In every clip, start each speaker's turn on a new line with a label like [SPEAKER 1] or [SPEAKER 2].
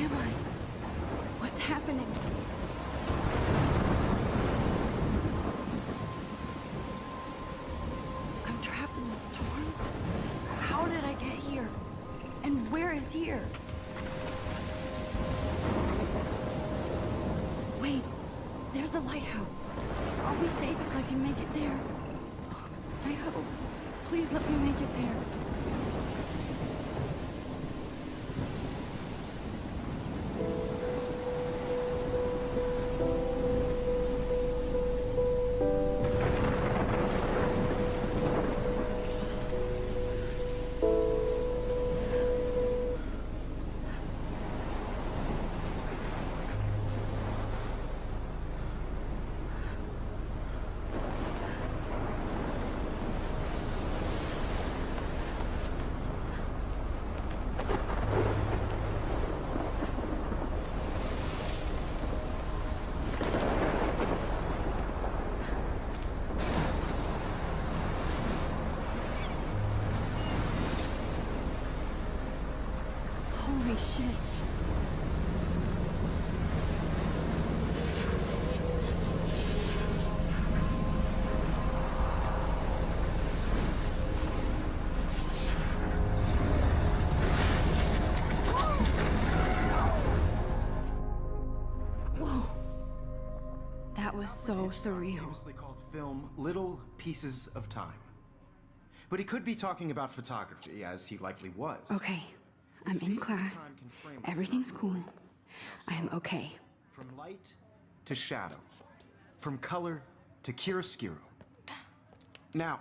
[SPEAKER 1] am I? What's happening? I'm trapped in a storm? How did I get here? And where is here? Wait, there's the lighthouse. I'll be safe if I can make it there. I hope. Please let me make it there. Holy shit. Whoa. That was so surreal.
[SPEAKER 2] Famously called film Little Pieces of Time. But he could be talking about photography, as he likely was.
[SPEAKER 1] Okay, I'm in class. Everything's cool. I am okay.
[SPEAKER 2] From light to shadow. From color to chiaroscuro. Now,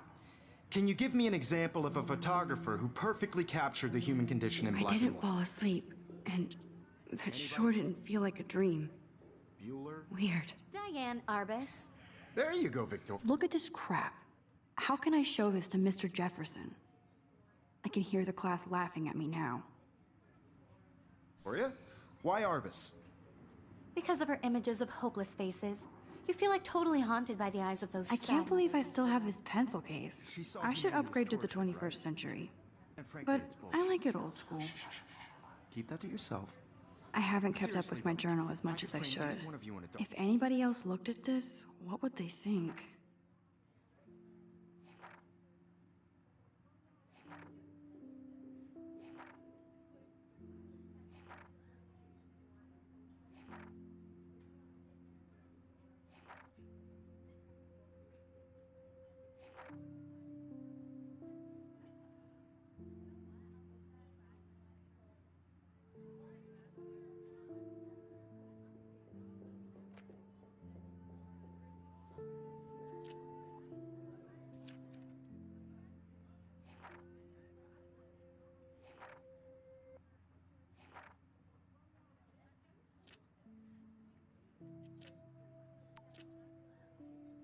[SPEAKER 2] can you give me an example of a photographer who perfectly captured the human condition in black
[SPEAKER 1] I
[SPEAKER 2] and
[SPEAKER 1] didn't
[SPEAKER 2] white?
[SPEAKER 1] fall asleep, and that sure didn't feel like a dream.
[SPEAKER 2] Bueller?
[SPEAKER 1] Weird.
[SPEAKER 3] Diane Arbus.
[SPEAKER 2] There you go, Victor.
[SPEAKER 1] Look at this crap. How can I show this to Mr. Jefferson? I can hear the class laughing at me now.
[SPEAKER 2] Victoria? Why Arbus?
[SPEAKER 3] Because of her images of hopeless faces, you feel like totally haunted by the eyes of those
[SPEAKER 1] I can't
[SPEAKER 3] sad
[SPEAKER 1] believe I still have this pencil case.
[SPEAKER 2] She saw
[SPEAKER 1] I should
[SPEAKER 2] human
[SPEAKER 1] upgrade to the
[SPEAKER 2] torture,
[SPEAKER 1] 21st
[SPEAKER 2] right?
[SPEAKER 1] century.
[SPEAKER 2] And frankly,
[SPEAKER 1] But
[SPEAKER 2] it's
[SPEAKER 1] I
[SPEAKER 2] bullshit.
[SPEAKER 1] like it old school.
[SPEAKER 2] Keep that to yourself.
[SPEAKER 1] I haven't kept up
[SPEAKER 2] Seriously,
[SPEAKER 1] with my
[SPEAKER 2] though,
[SPEAKER 1] journal as much
[SPEAKER 2] I
[SPEAKER 1] as I
[SPEAKER 2] could frame
[SPEAKER 1] should.
[SPEAKER 2] any one of you in a dark-
[SPEAKER 1] If anybody else looked at this, what would they think?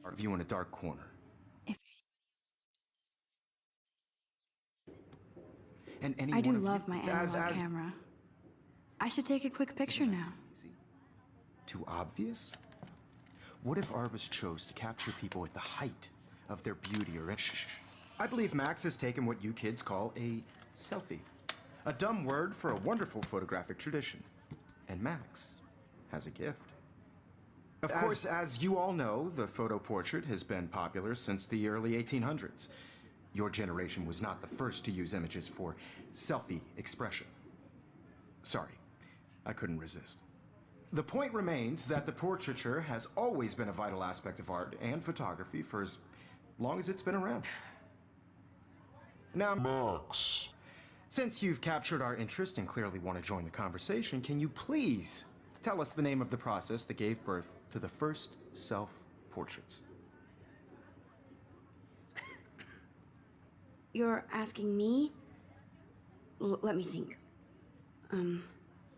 [SPEAKER 2] Our view in a dark corner.
[SPEAKER 1] If
[SPEAKER 2] And any
[SPEAKER 1] I do
[SPEAKER 2] one of
[SPEAKER 1] love
[SPEAKER 2] you,
[SPEAKER 1] my analog camera. I should take a quick picture now.
[SPEAKER 2] Easy? Too obvious? What if Arbus chose to capture people at the height of their beauty or shh. I believe Max has taken what you kids call a selfie. A dumb word for a wonderful photographic tradition. And Max has a gift. Of course, as you all know, the photo portrait has been popular since the early 1800s. Your generation was not the first to use images for selfie expression. Sorry, I couldn't resist. The point remains that the portraiture has always been a vital aspect of art and photography for as long as it's been around. Now,
[SPEAKER 4] Max.
[SPEAKER 2] since you've captured our interest and clearly want to join the conversation, can you please tell us the name of the process that gave birth to the first self-portraits?
[SPEAKER 1] You're asking me? Let me think.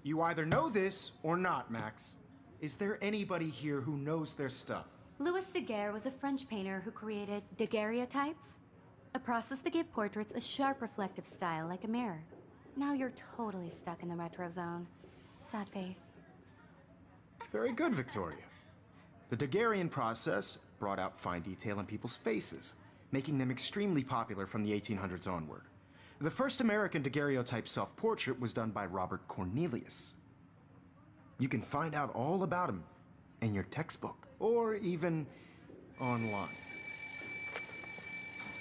[SPEAKER 2] You either know this or not, Max. Is there anybody here who knows their stuff?
[SPEAKER 3] Louis Daguerre was a French painter who created daguerreotypes, a process that gave portraits a sharp reflective style like a mirror. Now you're totally stuck in the retro zone. Sad face.
[SPEAKER 2] Very good, Victoria. The Daguerrean process brought out fine detail in people's faces, making them extremely popular from the 1800s onward. The first American daguerreotype self-portrait was done by Robert Cornelius. You can find out all about him in your textbook, or even online.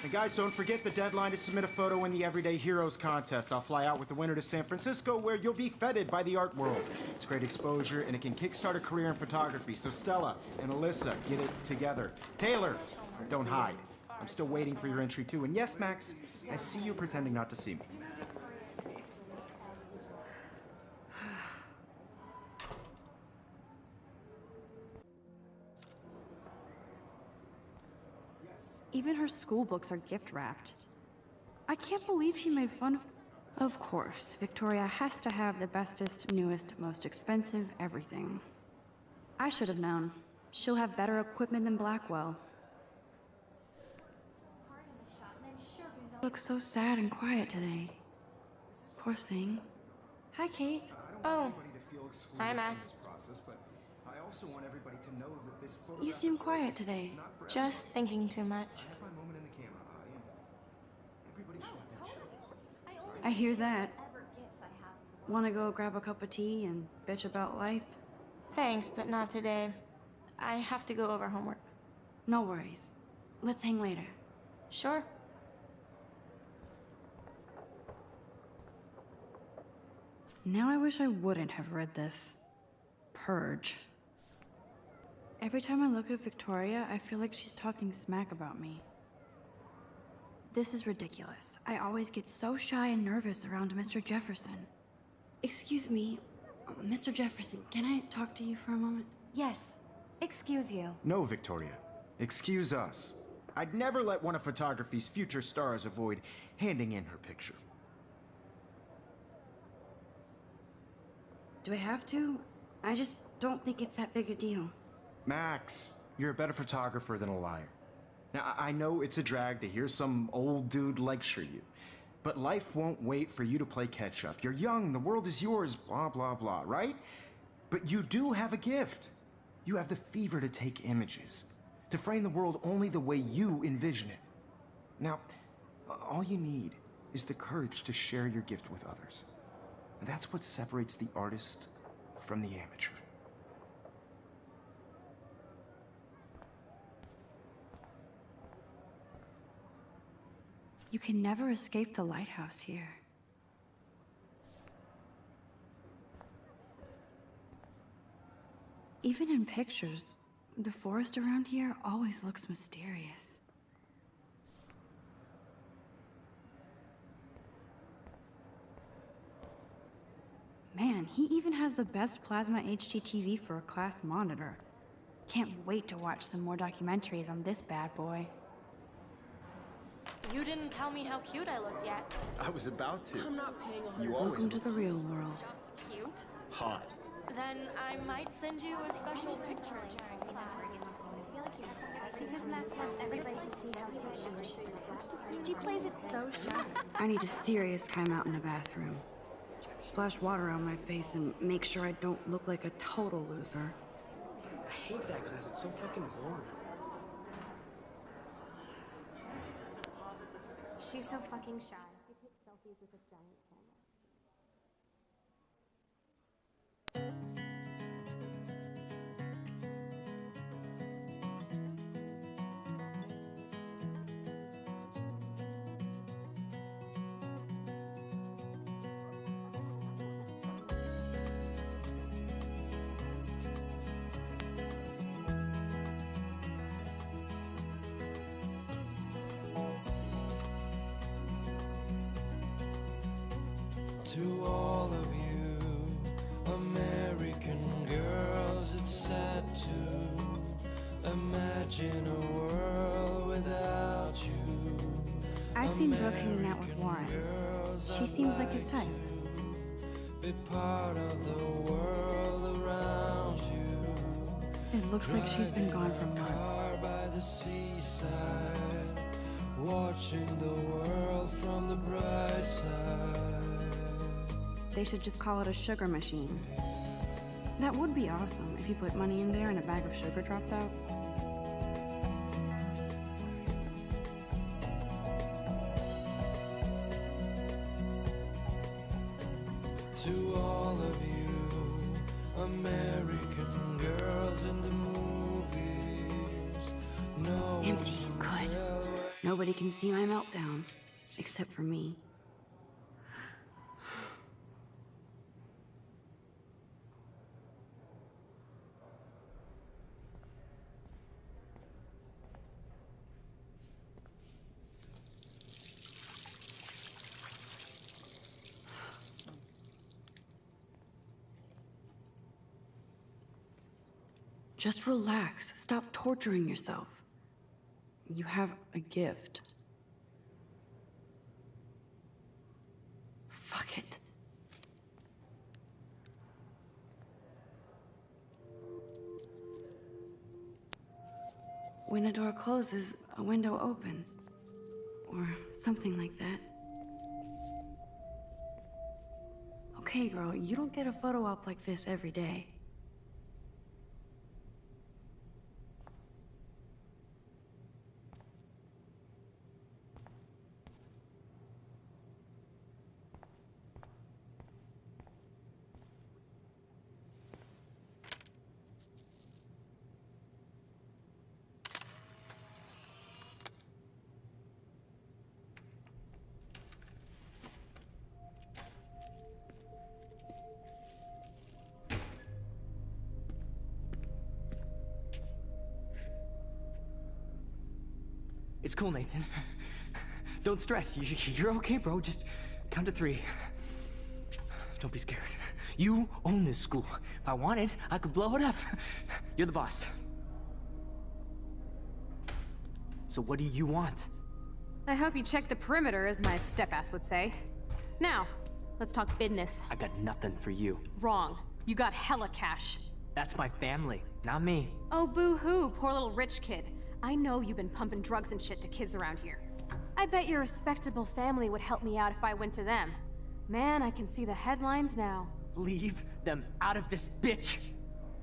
[SPEAKER 2] And guys, don't forget the deadline to submit a photo in the Everyday Heroes contest. I'll fly out with the winner to San Francisco, where you'll be feted by the art world. It's great exposure, and it can kickstart a career in photography. So Stella and Alyssa, get it together. Taylor, don't hide. I'm still waiting for your entry too. And yes, Max, I see you pretending not to see me.
[SPEAKER 1] Even her school books are gift-wrapped. I can't believe she made fun of... Of course, Victoria has to have the bestest, newest, most expensive everything. I should have known. She'll have better equipment than Blackwell. Looks so sad and quiet today. Poor thing. Hi, Kate.
[SPEAKER 4] Oh. Hi, Max.
[SPEAKER 1] You seem quiet today.
[SPEAKER 4] Just thinking too much.
[SPEAKER 1] I hear that. Wanna go grab a cup of tea and bitch about life?
[SPEAKER 4] Thanks, but not today. I have to go over homework.
[SPEAKER 1] No worries. Let's hang later.
[SPEAKER 4] Sure.
[SPEAKER 1] Now I wish I wouldn't have read this. Purge. Every time I look at Victoria, I feel like she's talking smack about me. This is ridiculous. I always get so shy and nervous around Mr. Jefferson. Excuse me, Mr. Jefferson, can I talk to you for a moment?
[SPEAKER 3] Yes. Excuse you.
[SPEAKER 2] No, Victoria. Excuse us. I'd never let one of photography's future stars avoid handing in her picture.
[SPEAKER 1] Do I have to? I just don't think it's that big a deal.
[SPEAKER 2] Max, you're a better photographer than a liar. Now, I know it's a drag to hear some old dude lecture you, but life won't wait for you to play catch up. You're young, the world is yours, blah, blah, blah, right? But you do have a gift. You have the fever to take images, to frame the world only the way you envision it. Now, all you need is the courage to share your gift with others. And that's what separates the artist from the amateur.
[SPEAKER 1] You can never escape the lighthouse here. Even in pictures, the forest around here always looks mysterious. Man, he even has the best plasma HDTV for a class monitor. Can't wait to watch some more documentaries on this bad boy.
[SPEAKER 4] You didn't tell me how cute I looked yet.
[SPEAKER 2] I was about to.
[SPEAKER 4] I'm not paying
[SPEAKER 2] You always
[SPEAKER 1] Welcome to the real world.
[SPEAKER 4] Just cute?
[SPEAKER 2] hot.
[SPEAKER 4] Then I might send you a special picture.
[SPEAKER 3] Because Max wants everybody to see how cute she is. She plays it so shy.
[SPEAKER 1] I need a serious timeout in the bathroom. Splash water on my face and make sure I don't look like a total loser.
[SPEAKER 5] I hate that class. It's so fucking boring.
[SPEAKER 3] She's so fucking shy. She takes selfies with a giant camera.
[SPEAKER 6] To all of you American girls, it's sad to imagine a world without you.
[SPEAKER 1] I've seen Brooke hanging out with Warren. She seems like his type.
[SPEAKER 6] Be part of the world around you.
[SPEAKER 1] It looks like she's been gone for months.
[SPEAKER 6] Car by the seaside, watching the world from the bright side.
[SPEAKER 1] They should just call it a sugar machine. That would be awesome if you put money in there and a bag of sugar dropped out.
[SPEAKER 6] To all of you American girls in the movies. No
[SPEAKER 1] Empty.
[SPEAKER 6] one
[SPEAKER 1] Good.
[SPEAKER 6] tell
[SPEAKER 1] Nobody can see my meltdown. Except for me. Just relax. Stop torturing yourself. You have a gift. Fuck it. When a door closes, a window opens. Or something like that. Okay, girl, you don't get a photo op like this every day.
[SPEAKER 5] It's cool, Nathan. Don't stress. You're okay, bro. Just count to 3. Don't be scared. You own this school. If I wanted, I could blow it up. You're the boss. So what do you want?
[SPEAKER 7] I hope you checked the perimeter, as my step-ass would say. Now, let's talk business.
[SPEAKER 5] I got nothing for you.
[SPEAKER 7] Wrong. You got hella cash.
[SPEAKER 5] That's my family, not me.
[SPEAKER 7] Oh, boo-hoo, poor little rich kid. I know you've been pumping drugs and shit to kids around here. I bet your respectable family would help me out if I went to them. Man, I can see the headlines now.
[SPEAKER 5] Leave them out of this bitch!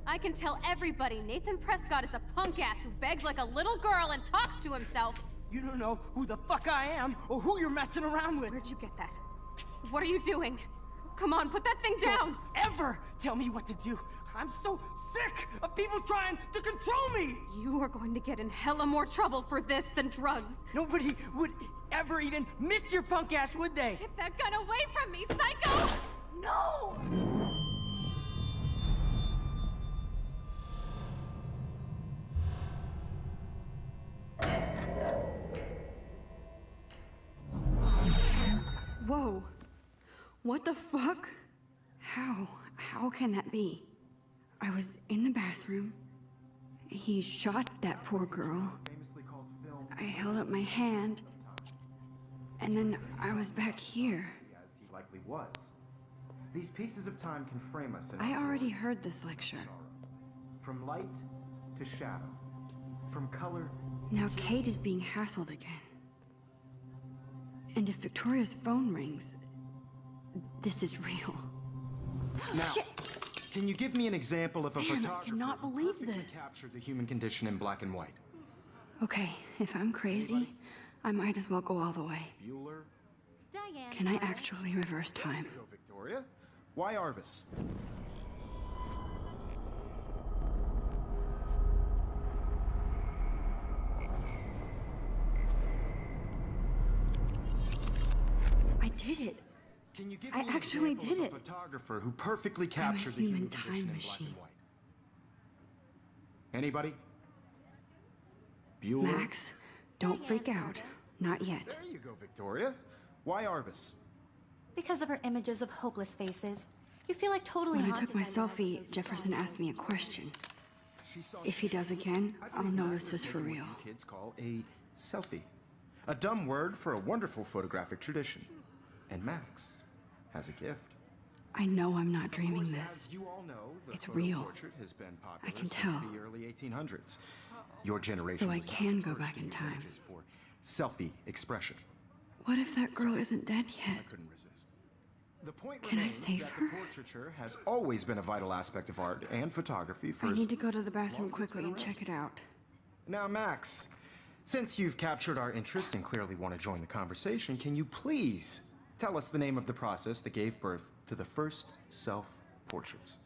[SPEAKER 7] I can tell everybody Nathan Prescott is a punk ass who begs like a little girl and talks to himself.
[SPEAKER 5] You don't know who the fuck I am or who you're messing around with.
[SPEAKER 7] Where'd you get that? What are you doing? Come on, put that thing down!
[SPEAKER 5] Don't ever tell me what to do. I'm so sick of people trying to control me!
[SPEAKER 7] You are going to get in hella more trouble for this than drugs.
[SPEAKER 5] Nobody would ever even miss your punk ass, would they?
[SPEAKER 7] Get that gun away from me, psycho! No!
[SPEAKER 1] Whoa. What the fuck? How can that be? I was in the bathroom. He shot that poor girl. I held up my hand. And then I was back here.
[SPEAKER 2] As he likely was. These pieces of time can frame us in
[SPEAKER 1] I
[SPEAKER 2] our
[SPEAKER 1] already
[SPEAKER 2] world.
[SPEAKER 1] heard this lecture.
[SPEAKER 2] From light to shadow. From color.
[SPEAKER 1] Now Kate is being hassled again. And if Victoria's phone rings, this is real.
[SPEAKER 2] Now, can you give me an example of a
[SPEAKER 1] Man, I
[SPEAKER 2] photographer
[SPEAKER 1] cannot
[SPEAKER 2] who
[SPEAKER 1] believe
[SPEAKER 2] perfectly
[SPEAKER 1] this.
[SPEAKER 2] captured the human condition in black and white?
[SPEAKER 1] Okay, if I'm crazy, I might as well go all the way.
[SPEAKER 2] Bueller?
[SPEAKER 3] Diane.
[SPEAKER 1] Can I
[SPEAKER 3] Morris.
[SPEAKER 1] actually reverse time?
[SPEAKER 2] Go, Victoria. Why Arbus?
[SPEAKER 1] I did it.
[SPEAKER 2] Can you give
[SPEAKER 1] I
[SPEAKER 2] me an
[SPEAKER 1] actually
[SPEAKER 2] example
[SPEAKER 1] did
[SPEAKER 2] of a
[SPEAKER 1] it.
[SPEAKER 2] photographer who perfectly captured the
[SPEAKER 1] human
[SPEAKER 2] human condition
[SPEAKER 1] time
[SPEAKER 2] in black
[SPEAKER 1] machine.
[SPEAKER 2] and white? Anybody? Bueller?
[SPEAKER 1] Max, don't freak out. Not yet.
[SPEAKER 2] There you go, Victoria. Why Arbus?
[SPEAKER 3] Because of her images of hopeless faces. You feel like totally
[SPEAKER 1] When I
[SPEAKER 3] haunted
[SPEAKER 1] took my
[SPEAKER 3] by those
[SPEAKER 1] selfie,
[SPEAKER 3] faces.
[SPEAKER 1] Jefferson asked me a question.
[SPEAKER 2] She saw
[SPEAKER 1] If he does again,
[SPEAKER 2] I
[SPEAKER 1] I'll
[SPEAKER 2] believe
[SPEAKER 1] know
[SPEAKER 2] Max
[SPEAKER 1] this
[SPEAKER 2] has
[SPEAKER 1] is for
[SPEAKER 2] taken what
[SPEAKER 1] real.
[SPEAKER 2] you kids call a selfie. A dumb word for a wonderful photographic tradition. And Max has a gift.
[SPEAKER 1] I know I'm not dreaming
[SPEAKER 2] Of course,
[SPEAKER 1] this.
[SPEAKER 2] as you all know, the
[SPEAKER 1] It's
[SPEAKER 2] photo
[SPEAKER 1] real.
[SPEAKER 2] portrait has been popular
[SPEAKER 1] I can
[SPEAKER 2] since
[SPEAKER 1] tell.
[SPEAKER 2] the early 1800s. Your generation
[SPEAKER 1] So I
[SPEAKER 2] was not
[SPEAKER 1] can
[SPEAKER 2] the
[SPEAKER 1] go
[SPEAKER 2] first
[SPEAKER 1] back
[SPEAKER 2] to
[SPEAKER 1] in
[SPEAKER 2] use
[SPEAKER 1] time.
[SPEAKER 2] images for selfie expression.
[SPEAKER 1] What if that girl isn't dead
[SPEAKER 2] I
[SPEAKER 1] yet?
[SPEAKER 2] couldn't resist. The point
[SPEAKER 1] Can I
[SPEAKER 2] remains
[SPEAKER 1] save
[SPEAKER 2] that
[SPEAKER 1] her?
[SPEAKER 2] the portraiture has always been a vital aspect of art and photography for
[SPEAKER 1] I
[SPEAKER 2] as
[SPEAKER 1] need to go to the bathroom
[SPEAKER 2] long as it's
[SPEAKER 1] quickly
[SPEAKER 2] been
[SPEAKER 1] and
[SPEAKER 2] around.
[SPEAKER 1] check it out.
[SPEAKER 2] Now, Max, since you've captured our interest and clearly want to join the conversation, can you please tell us the name of the process that gave birth to the first self-portraits?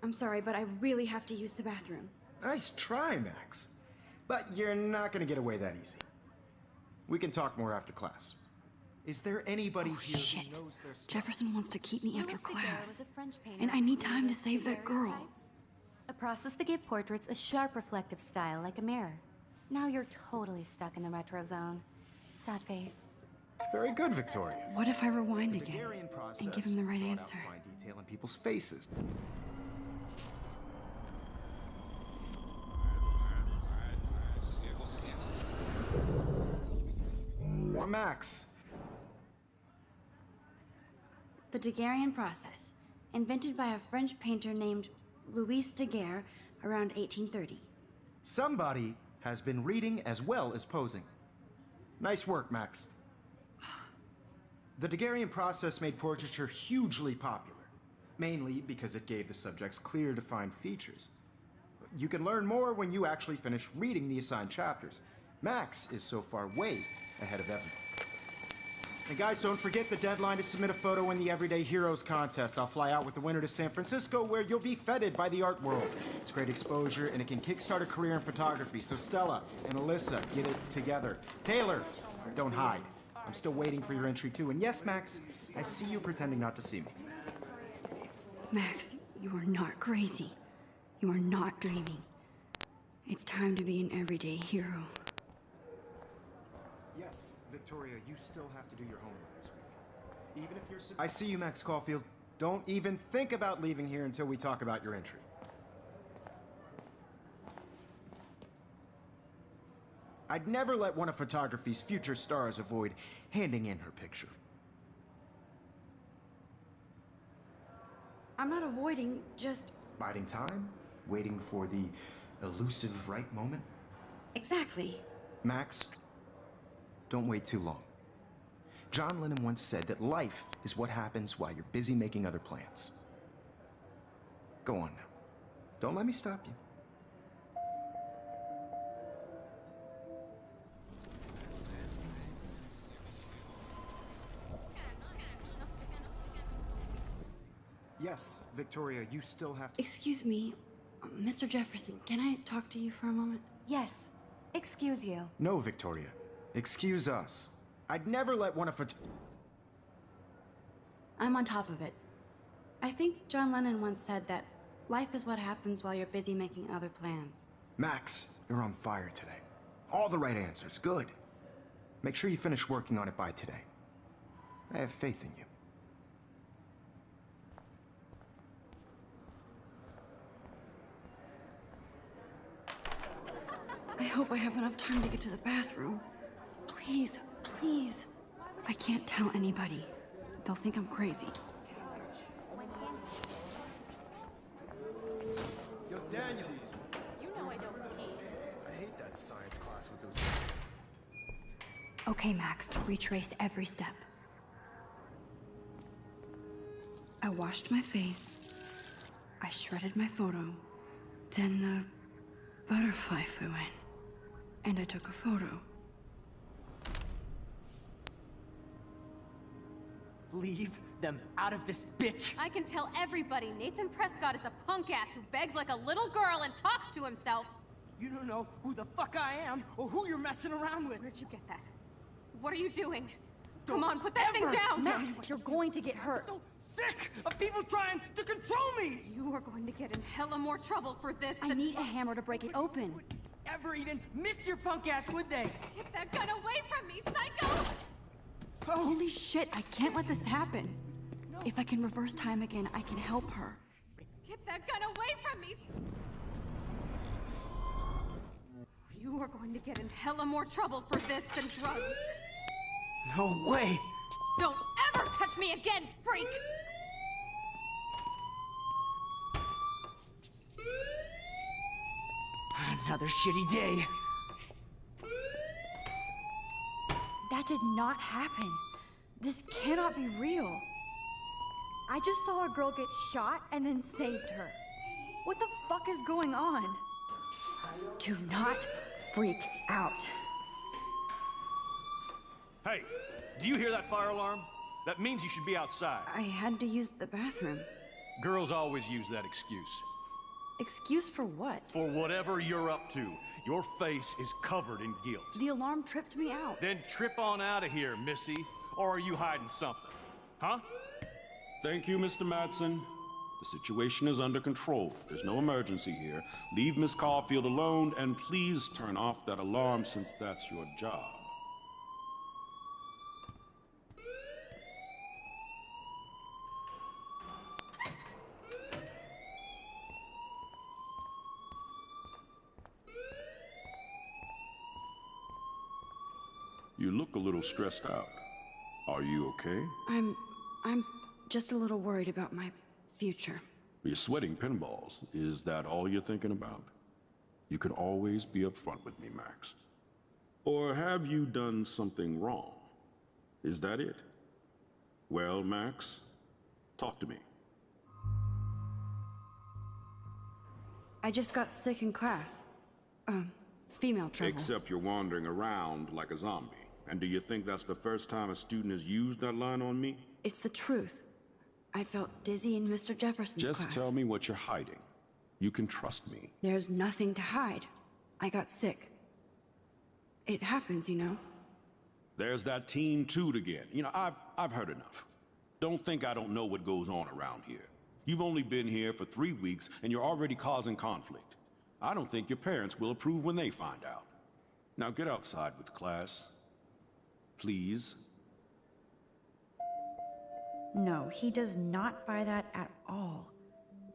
[SPEAKER 1] I'm sorry, but I really have to use the bathroom.
[SPEAKER 2] Nice try, Max. But you're not gonna get away that easy. We can talk more after class. Is there anybody here
[SPEAKER 1] Shit.
[SPEAKER 2] who knows their stuff?
[SPEAKER 1] Jefferson wants to keep me after
[SPEAKER 3] Louis Daguerre
[SPEAKER 1] class.
[SPEAKER 3] was a French painter
[SPEAKER 1] And I
[SPEAKER 3] who
[SPEAKER 1] need time to
[SPEAKER 3] created
[SPEAKER 1] save that girl.
[SPEAKER 3] daguerreotypes, a process that gave portraits a sharp reflective style like a mirror. Now you're totally stuck in the retro zone. Sad face.
[SPEAKER 2] Very good, Victoria.
[SPEAKER 1] What if I rewind
[SPEAKER 2] The
[SPEAKER 1] again
[SPEAKER 2] Daguerrean process
[SPEAKER 1] and give him the right
[SPEAKER 2] brought out
[SPEAKER 1] answer?
[SPEAKER 2] fine detail in people's faces. Max.
[SPEAKER 1] The Daguerrean process, invented by a French painter named Louis Daguerre around 1830.
[SPEAKER 2] Somebody has been reading as well as posing. Nice work, Max. The Daguerrean process made portraiture hugely popular, mainly because it gave the subjects clear, defined features. You can learn more when you actually finish reading the assigned chapters. Max is so far way ahead of everyone. And guys, don't forget the deadline to submit a photo in the Everyday Heroes contest. I'll fly out with the winner to San Francisco, where you'll be feted by the art world. It's great exposure, and it can kickstart a career in photography. So Stella and Alyssa, get it together. Taylor, don't hide. I'm still waiting for your entry too. And yes, Max, I see you pretending not to see me.
[SPEAKER 1] Max, you are not crazy. You are not dreaming. It's time to be an everyday hero.
[SPEAKER 2] Yes, Victoria, you still have to do your homework this week. Even if you're... I see you, Max Caulfield. Don't even think about leaving here until we talk about your entry. I'd never let one of photography's future stars avoid handing in her picture.
[SPEAKER 1] I'm not avoiding, just...
[SPEAKER 2] Biding time? Waiting for the elusive right moment?
[SPEAKER 1] Exactly.
[SPEAKER 2] Max, don't wait too long. John Lennon once said that life is what happens while you're busy making other plans. Go on now. Don't let me stop you. Yes, Victoria, you still have to...
[SPEAKER 1] Excuse me, Mr. Jefferson, can I talk to you for a moment?
[SPEAKER 3] Yes. Excuse you.
[SPEAKER 2] No, Victoria. Excuse us. I'd never let one of...
[SPEAKER 1] I'm on top of it. I think John Lennon once said that life is what happens while you're busy making other plans.
[SPEAKER 2] Max, you're on fire today. All the right answers. Good. Make sure you finish working on it by today. I have faith in you.
[SPEAKER 1] I hope I have enough time to get to the bathroom. Please, please. I can't tell anybody. They'll think I'm crazy.
[SPEAKER 2] Yo, Daniel.
[SPEAKER 7] You know I don't tease.
[SPEAKER 2] I hate that science class with those...
[SPEAKER 1] Okay, Max, retrace every step. I washed my face. I shredded my photo. Then the butterfly flew in. And I took a photo.
[SPEAKER 5] Leave them out of this bitch!
[SPEAKER 7] I can tell everybody Nathan Prescott is a punk ass who begs like a little girl and talks to himself.
[SPEAKER 5] You don't know who the fuck I am or who you're messing around with.
[SPEAKER 7] Where'd you get that? What are you doing? Come on, put that thing
[SPEAKER 5] ever
[SPEAKER 7] down!
[SPEAKER 5] tell me
[SPEAKER 1] Max,
[SPEAKER 5] what
[SPEAKER 1] you're
[SPEAKER 5] to
[SPEAKER 1] going to get hurt.
[SPEAKER 5] I'm so sick of people trying to control me!
[SPEAKER 7] You are going to get in hella more trouble for this
[SPEAKER 1] I
[SPEAKER 7] than
[SPEAKER 1] need a hammer to break it open.
[SPEAKER 5] Would ever even miss your punk ass, would they?
[SPEAKER 7] Get that gun away from me, psycho!
[SPEAKER 1] Holy shit, I can't let this happen. If I can reverse time again, I can help her.
[SPEAKER 7] Get that gun away from me! You are going to get in hella more trouble for this than drugs.
[SPEAKER 5] No way!
[SPEAKER 7] Don't ever touch me again, freak!
[SPEAKER 5] Another shitty day.
[SPEAKER 1] That did not happen. This cannot be real. I just saw a girl get shot and then saved her. What the fuck is going on? Do not freak out.
[SPEAKER 8] Hey, do you hear that fire alarm? That means you should be outside.
[SPEAKER 1] I had to use the bathroom.
[SPEAKER 8] Girls always use that excuse.
[SPEAKER 1] Excuse for what?
[SPEAKER 8] For whatever you're up to. Your face is covered in guilt.
[SPEAKER 1] The alarm tripped me out.
[SPEAKER 8] Then trip on out of here, Missy. Or are you hiding something? Huh?
[SPEAKER 9] Thank you, Mr. Madsen. The situation is under control. There's no emergency here. Leave Miss Caulfield alone, and please turn off that alarm since that's your job. You look a little stressed out. Are you okay?
[SPEAKER 1] I'm just a little worried about my future.
[SPEAKER 9] You're sweating pinballs. Is that all you're thinking about? You can always be upfront with me, Max. Or have you done something wrong? Is that it? Well, Max, talk to me.
[SPEAKER 1] I just got sick in class. Female trouble.
[SPEAKER 9] Except you're wandering around like a zombie. And do you think that's the first time a student has used that line on me?
[SPEAKER 1] It's the truth. I felt dizzy in Mr. Jefferson's class.
[SPEAKER 9] Just tell me what you're hiding. You can trust me.
[SPEAKER 1] There's nothing to hide. I got sick. It happens, you know.
[SPEAKER 9] There's that Team Toot again. You know, I've heard enough. Don't think I don't know what goes on around here. You've only been here for 3 weeks, and you're already causing conflict. I don't think your parents will approve when they find out. Now get outside with class. Please.
[SPEAKER 1] No, he does not buy that at all.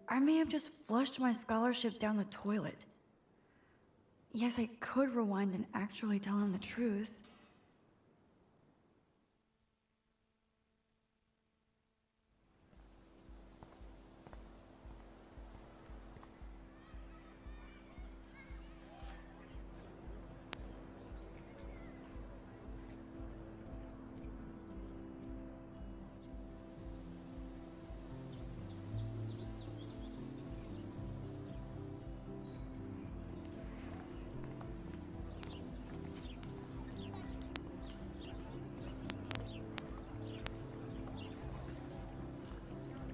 [SPEAKER 1] I may have just flushed my scholarship down the toilet. Yes, I could rewind and actually tell him the truth.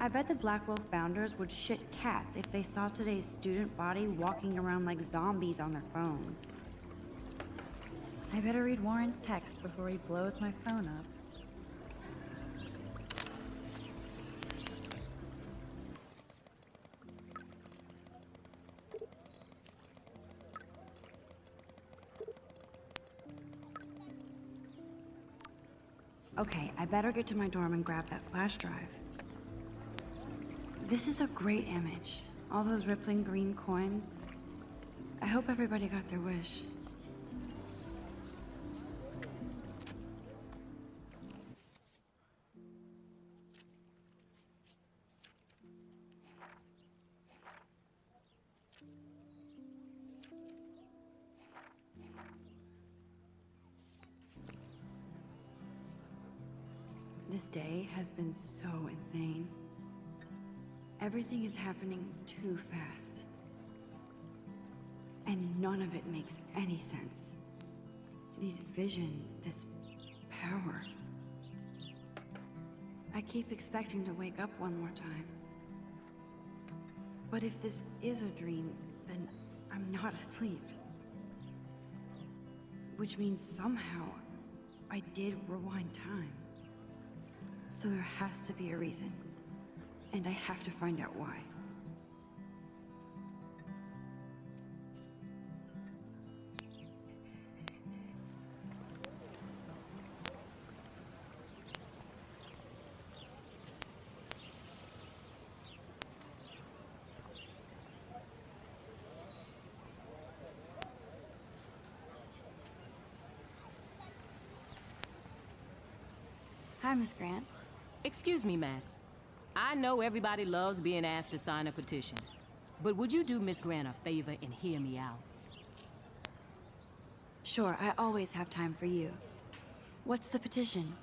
[SPEAKER 1] I bet the Blackwell founders would shit cats if they saw today's student body walking around like zombies on their phones. I better read Warren's text before he blows my phone up. Okay, I better get to my dorm and grab that flash drive. This is a great image. All those rippling green coins. I hope everybody got their wish. This day has been so insane. Everything is happening too fast. And none of it makes any sense. These visions, this power. I keep expecting to wake up one more time. But if this is a dream, then I'm not asleep. Which means somehow I did rewind time. So there has to be a reason. And I have to find out why. Hi, Miss Grant.
[SPEAKER 10] Excuse me, Max. I know everybody loves being asked to sign a petition, but would you do Miss Grant a favor and hear me out?
[SPEAKER 1] Sure, I always have time for you. What's the petition?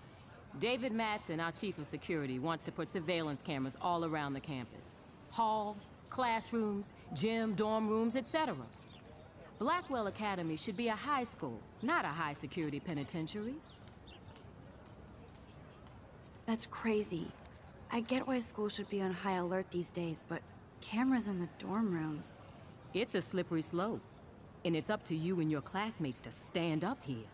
[SPEAKER 10] David Madsen, our chief of security, wants to put surveillance cameras all around the campus. Halls, classrooms, gym, dorm rooms, etc. Blackwell Academy should be a high school, not a high-security penitentiary.
[SPEAKER 1] That's crazy. I get why school should be on high alert these days, but Cameras in the dorm rooms.
[SPEAKER 10] It's a slippery slope, and it's up to you and your classmates to stand up here.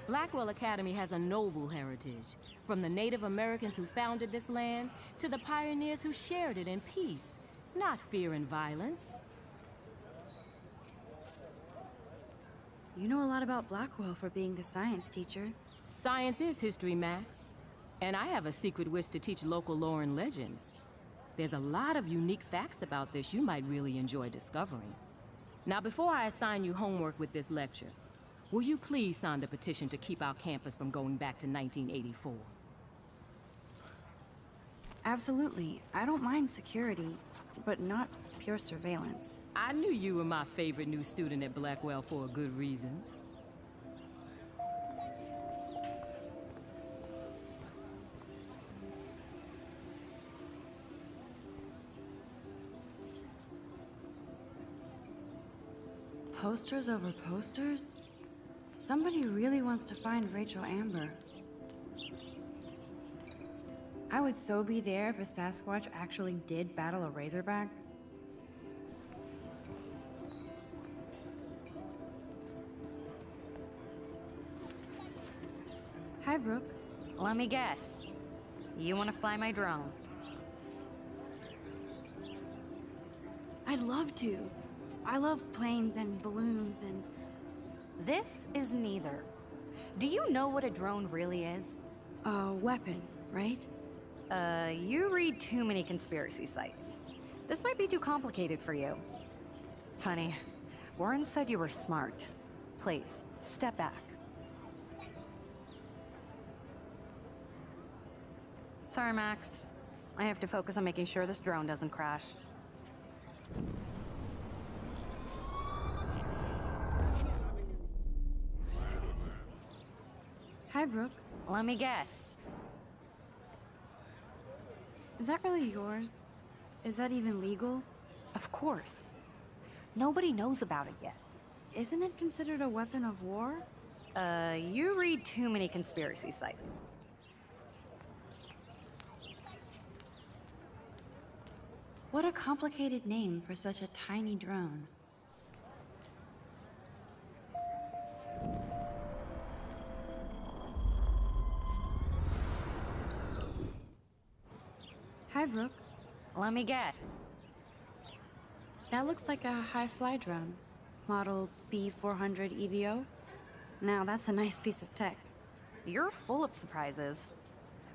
[SPEAKER 10] Blackwell Academy has a noble heritage, from the Native Americans who founded this land to the pioneers who shared it in peace, not fear and violence.
[SPEAKER 1] You know a lot about Blackwell for being the science teacher.
[SPEAKER 10] Science is history, Max. And I have a secret wish to teach local lore and legends. There's a lot of unique facts about this you might really enjoy discovering. Now, before I assign you homework with this lecture, will you please sign the petition to keep our campus from going back to 1984?
[SPEAKER 1] Absolutely. I don't mind security, but not pure surveillance.
[SPEAKER 10] I knew you were my favorite new student at Blackwell for a good reason.
[SPEAKER 1] Posters over posters? Somebody really wants to find Rachel Amber. I would so be there if a Sasquatch actually did battle a Razorback. Hi, Brooke.
[SPEAKER 3] Let me guess. You want to fly my drone?
[SPEAKER 1] I'd love to. I love planes and balloons and...
[SPEAKER 3] This is neither. Do you know what a drone really is?
[SPEAKER 1] A weapon, right?
[SPEAKER 3] You read too many conspiracy sites. This might be too complicated for you. Funny. Warren said you were smart. Please, step back. Sorry, Max. I have to focus on making sure this drone doesn't crash.
[SPEAKER 1] Hi, Brooke.
[SPEAKER 3] Let me guess.
[SPEAKER 1] Is that really yours? Is that even legal?
[SPEAKER 3] Of course. Nobody knows about it yet.
[SPEAKER 1] Isn't it considered a weapon of war?
[SPEAKER 3] You read too many conspiracy sites.
[SPEAKER 1] What a complicated name for such a tiny drone. Hi, Brooke.
[SPEAKER 3] Let me guess.
[SPEAKER 1] That looks like a high-fly drone. Model B400 EVO. Now, that's a nice piece of tech.
[SPEAKER 3] You're full of surprises.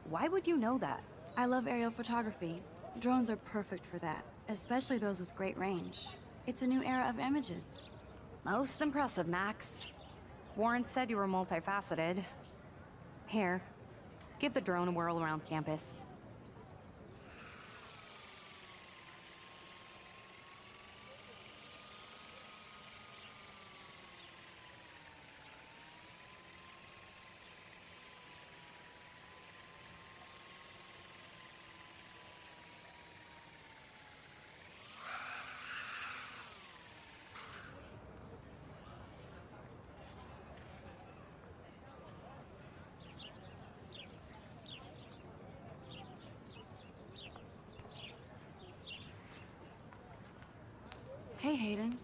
[SPEAKER 3] Why would you know that?
[SPEAKER 1] I love aerial photography. Drones are perfect for that, especially those with great range. It's a new era of images.
[SPEAKER 3] Most impressive, Max. Warren said you were multifaceted. Here, give the drone a whirl around campus.
[SPEAKER 1] Hey, Hayden.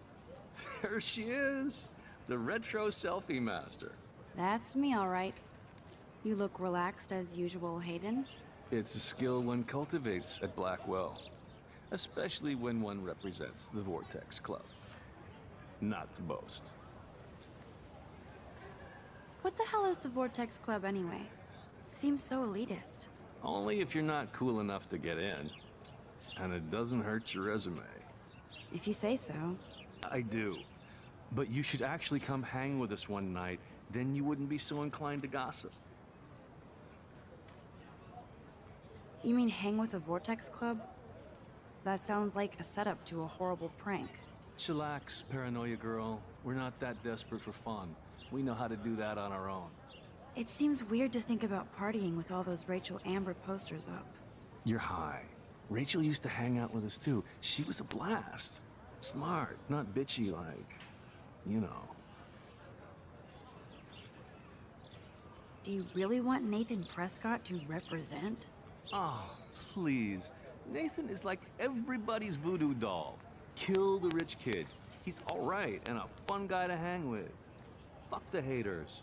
[SPEAKER 11] There she is, the retro selfie master.
[SPEAKER 1] That's me, all right. You look relaxed as usual, Hayden.
[SPEAKER 11] It's a skill one cultivates at Blackwell, especially when one represents the Vortex Club. Not to boast.
[SPEAKER 1] What the hell is the Vortex Club anyway? It seems so elitist.
[SPEAKER 11] Only if you're not cool enough to get in. And it doesn't hurt your resume.
[SPEAKER 1] If you say so.
[SPEAKER 11] I do. But you should actually come hang with us one night, then you wouldn't be so inclined to gossip.
[SPEAKER 1] You mean hang with a Vortex Club? That sounds like a setup to a horrible prank.
[SPEAKER 11] Chillax, paranoia girl. We're not that desperate for fun. We know how to do that on our own.
[SPEAKER 1] It seems weird to think about partying with all those Rachel Amber posters up.
[SPEAKER 11] You're high. Rachel used to hang out with us too. She was a blast. Smart, not bitchy like, you know.
[SPEAKER 1] Do you really want Nathan Prescott to represent?
[SPEAKER 11] Oh, please. Nathan is like everybody's voodoo doll. Kill the rich kid. He's all right and a fun guy to hang with. Fuck the haters.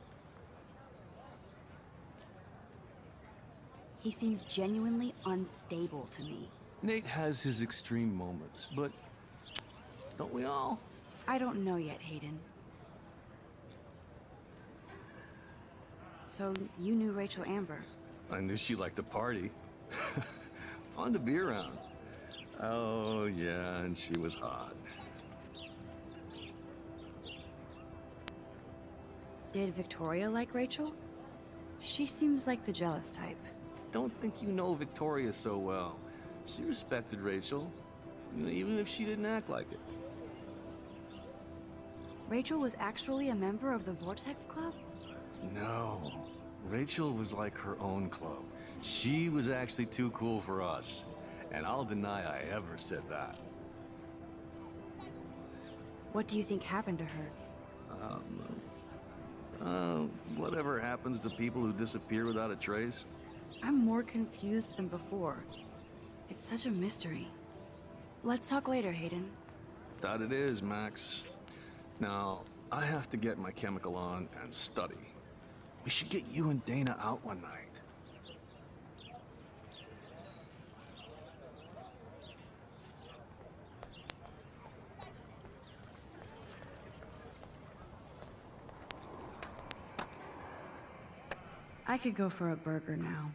[SPEAKER 1] He seems genuinely unstable to me.
[SPEAKER 11] Nate has his extreme moments, but don't we all?
[SPEAKER 1] I don't know yet, Hayden. So, you knew Rachel Amber?
[SPEAKER 11] I knew she liked to party. Fun to be around. Oh, yeah, and she was hot.
[SPEAKER 1] Did Victoria like Rachel? She seems like the jealous type.
[SPEAKER 11] Don't think you know Victoria so well. She respected Rachel, even if she didn't act like it.
[SPEAKER 1] Rachel was actually a member of the Vortex Club?
[SPEAKER 11] No. Rachel was like her own club. She was actually too cool for us. And I'll deny I ever said that.
[SPEAKER 1] What do you think happened to her?
[SPEAKER 11] Whatever happens to people who disappear without a trace.
[SPEAKER 1] I'm more confused than before. It's such a mystery. Let's talk later, Hayden.
[SPEAKER 11] That it is, Max. Now, I have to get my chemical on and study. We should get you and Dana out one night.
[SPEAKER 1] I could go for a burger now.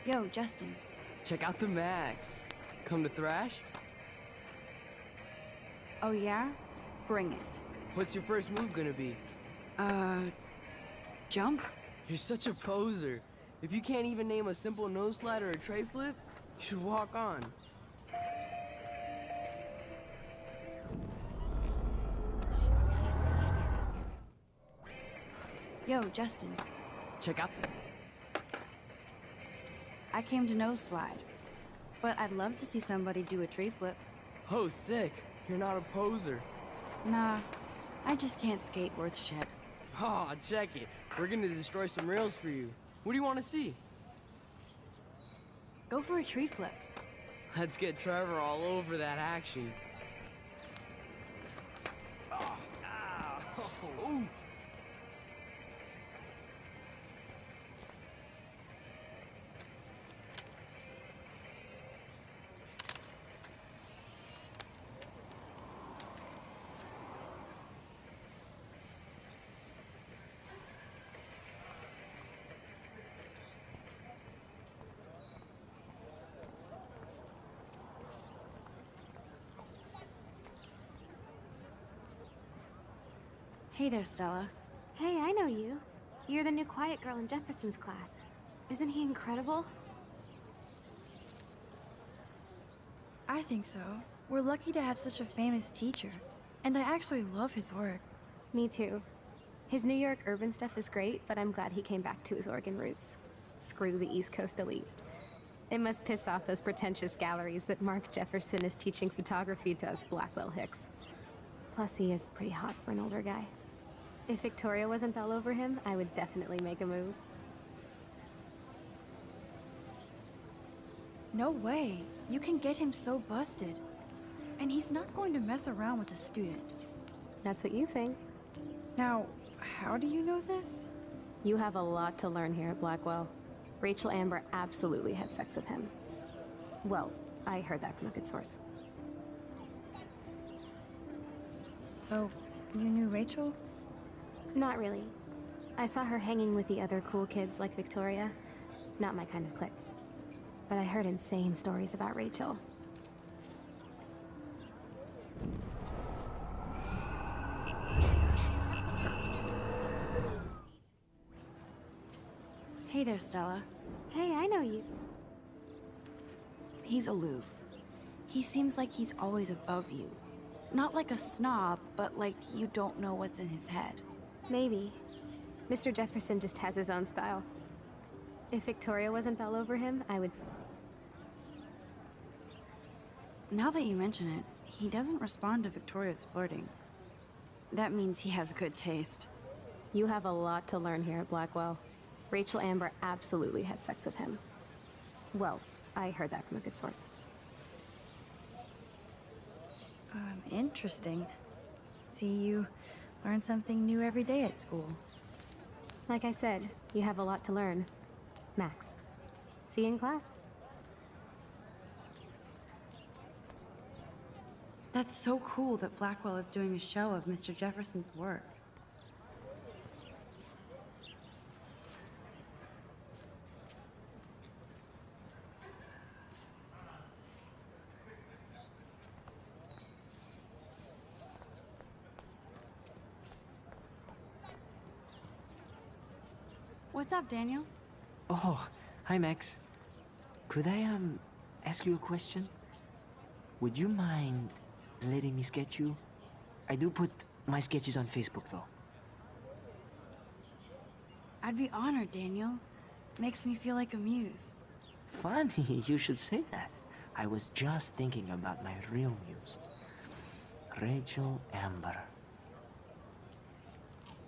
[SPEAKER 1] Yo, Justin.
[SPEAKER 12] Check out the Max. Come to thrash?
[SPEAKER 1] Oh yeah? Bring it.
[SPEAKER 12] What's your first move gonna be?
[SPEAKER 1] Jump?
[SPEAKER 12] You're such a poser. If you can't even name a simple nose slide or a tray flip, you should walk on.
[SPEAKER 1] Yo, Justin.
[SPEAKER 12] Check out.
[SPEAKER 1] I came to nose slide, but I'd love to see somebody do a tree flip.
[SPEAKER 12] Oh, sick. You're not a poser.
[SPEAKER 1] Nah, I just can't skate worth shit.
[SPEAKER 12] Aw, check it. We're gonna destroy some rails for you. What do you want to see?
[SPEAKER 1] Go for a tree flip.
[SPEAKER 12] Let's get Trevor all over that action. Oh, ow. Ooh.
[SPEAKER 1] Hey there, Stella.
[SPEAKER 7] Hey, I know you. You're the new quiet girl in Jefferson's class. Isn't he incredible?
[SPEAKER 1] I think so. We're lucky to have such a famous teacher. And I actually love his work.
[SPEAKER 7] Me too. His New York urban stuff is great, but I'm glad he came back to his Oregon roots. Screw the East Coast elite. It must piss off those pretentious galleries that Mark Jefferson is teaching photography to us Blackwell Hicks. Plus, he is pretty hot for an older guy. If Victoria wasn't all over him, I would definitely make a move.
[SPEAKER 1] No way. You can get him so busted. And he's not going to mess around with a student.
[SPEAKER 7] That's what you think.
[SPEAKER 1] Now, how do you know this?
[SPEAKER 7] You have a lot to learn here at Blackwell. Rachel Amber absolutely had sex with him. Well, I heard that from a good source.
[SPEAKER 1] So, you knew Rachel?
[SPEAKER 7] Not really. I saw her hanging with the other cool kids like Victoria. Not my kind of clique. But I heard insane stories about Rachel.
[SPEAKER 1] Hey there, Stella.
[SPEAKER 7] Hey, I know you.
[SPEAKER 1] He's aloof. He seems like he's always above you. Not like a snob, but like you don't know what's in his head.
[SPEAKER 7] Maybe. Mr. Jefferson just has his own style. If Victoria wasn't all over him, I would...
[SPEAKER 1] Now that you mention it, he doesn't respond to Victoria's flirting. That means he has good taste.
[SPEAKER 7] You have a lot to learn here at Blackwell. Rachel Amber absolutely had sex with him. Well, I heard that from a good source.
[SPEAKER 1] Interesting. See, you learn something new every day at school.
[SPEAKER 7] Like I said, you have a lot to learn. Max. See you in class.
[SPEAKER 1] That's so cool that Blackwell is doing a show of Mr. Jefferson's work. What's up, Daniel?
[SPEAKER 5] Oh, hi, Max. Could I, ask you a question? Would you mind letting me sketch you? I do put my sketches on Facebook, though.
[SPEAKER 1] I'd be honored, Daniel. Makes me feel like a muse.
[SPEAKER 5] Funny, you should say that. I was just thinking about my real muse. Rachel Amber.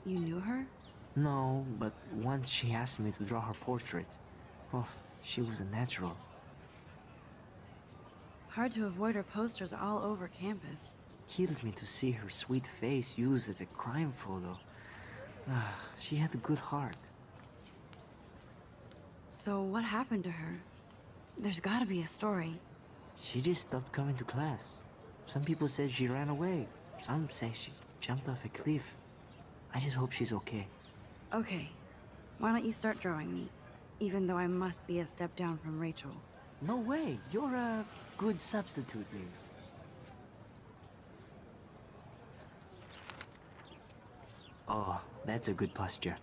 [SPEAKER 1] You knew her?
[SPEAKER 5] No, but once she asked me to draw her portrait. Oh, she was a natural.
[SPEAKER 1] Hard to avoid her posters all over campus.
[SPEAKER 5] Kills me to see her sweet face used as a crime photo. She had a good heart.
[SPEAKER 1] So what happened to her? There's gotta be a story.
[SPEAKER 5] She just stopped coming to class. Some people said she ran away. Some say she jumped off a cliff. I just hope she's okay.
[SPEAKER 1] Okay, why don't you start drawing me? Even though I must be a step down from Rachel.
[SPEAKER 5] No way, you're a good substitute, Liz. Oh, that's a good posture.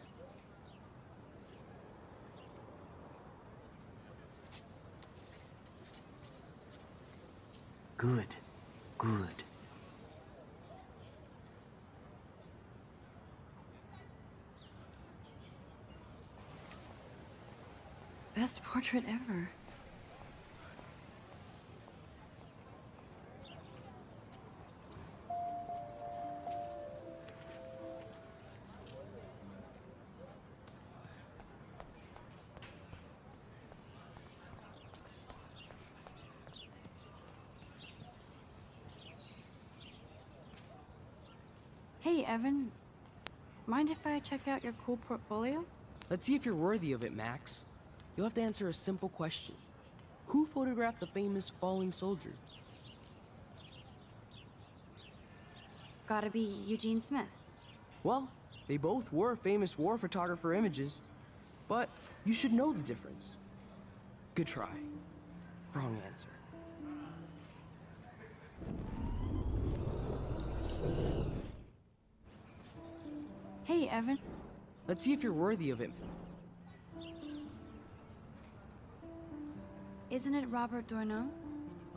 [SPEAKER 5] Good, good.
[SPEAKER 1] Best portrait ever. Hey, Evan. Mind if I check out your cool portfolio?
[SPEAKER 12] Let's see if you're worthy of it, Max. You'll have to answer a simple question. Who photographed the famous falling soldier?
[SPEAKER 1] Gotta be Eugene Smith.
[SPEAKER 12] Well, they both were famous war photographer images, but you should know the difference. Good try. Wrong answer.
[SPEAKER 1] Hey, Evan.
[SPEAKER 12] Let's see if you're worthy of it.
[SPEAKER 1] Isn't it Robert Doisneau?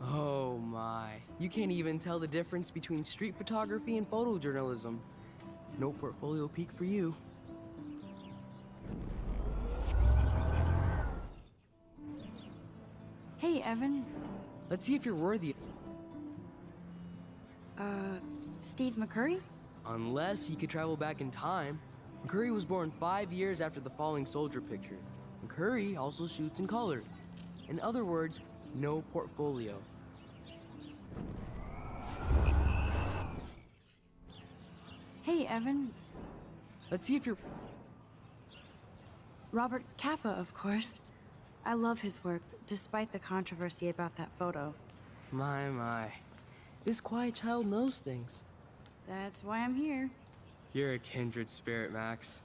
[SPEAKER 12] Oh my. You can't even tell the difference between street photography and photojournalism. No portfolio peak for you.
[SPEAKER 1] Hey, Evan.
[SPEAKER 12] Let's see if you're worthy.
[SPEAKER 1] Steve McCurry?
[SPEAKER 12] Unless he could travel back in time. McCurry was born 5 years after the falling soldier picture. McCurry also shoots in color. In other words, no portfolio.
[SPEAKER 1] Hey, Evan.
[SPEAKER 12] Let's see if you're...
[SPEAKER 1] Robert Capa, of course. I love his work, despite the controversy about that photo.
[SPEAKER 12] My. This quiet child knows things.
[SPEAKER 1] That's why I'm here.
[SPEAKER 12] You're a kindred spirit, Max.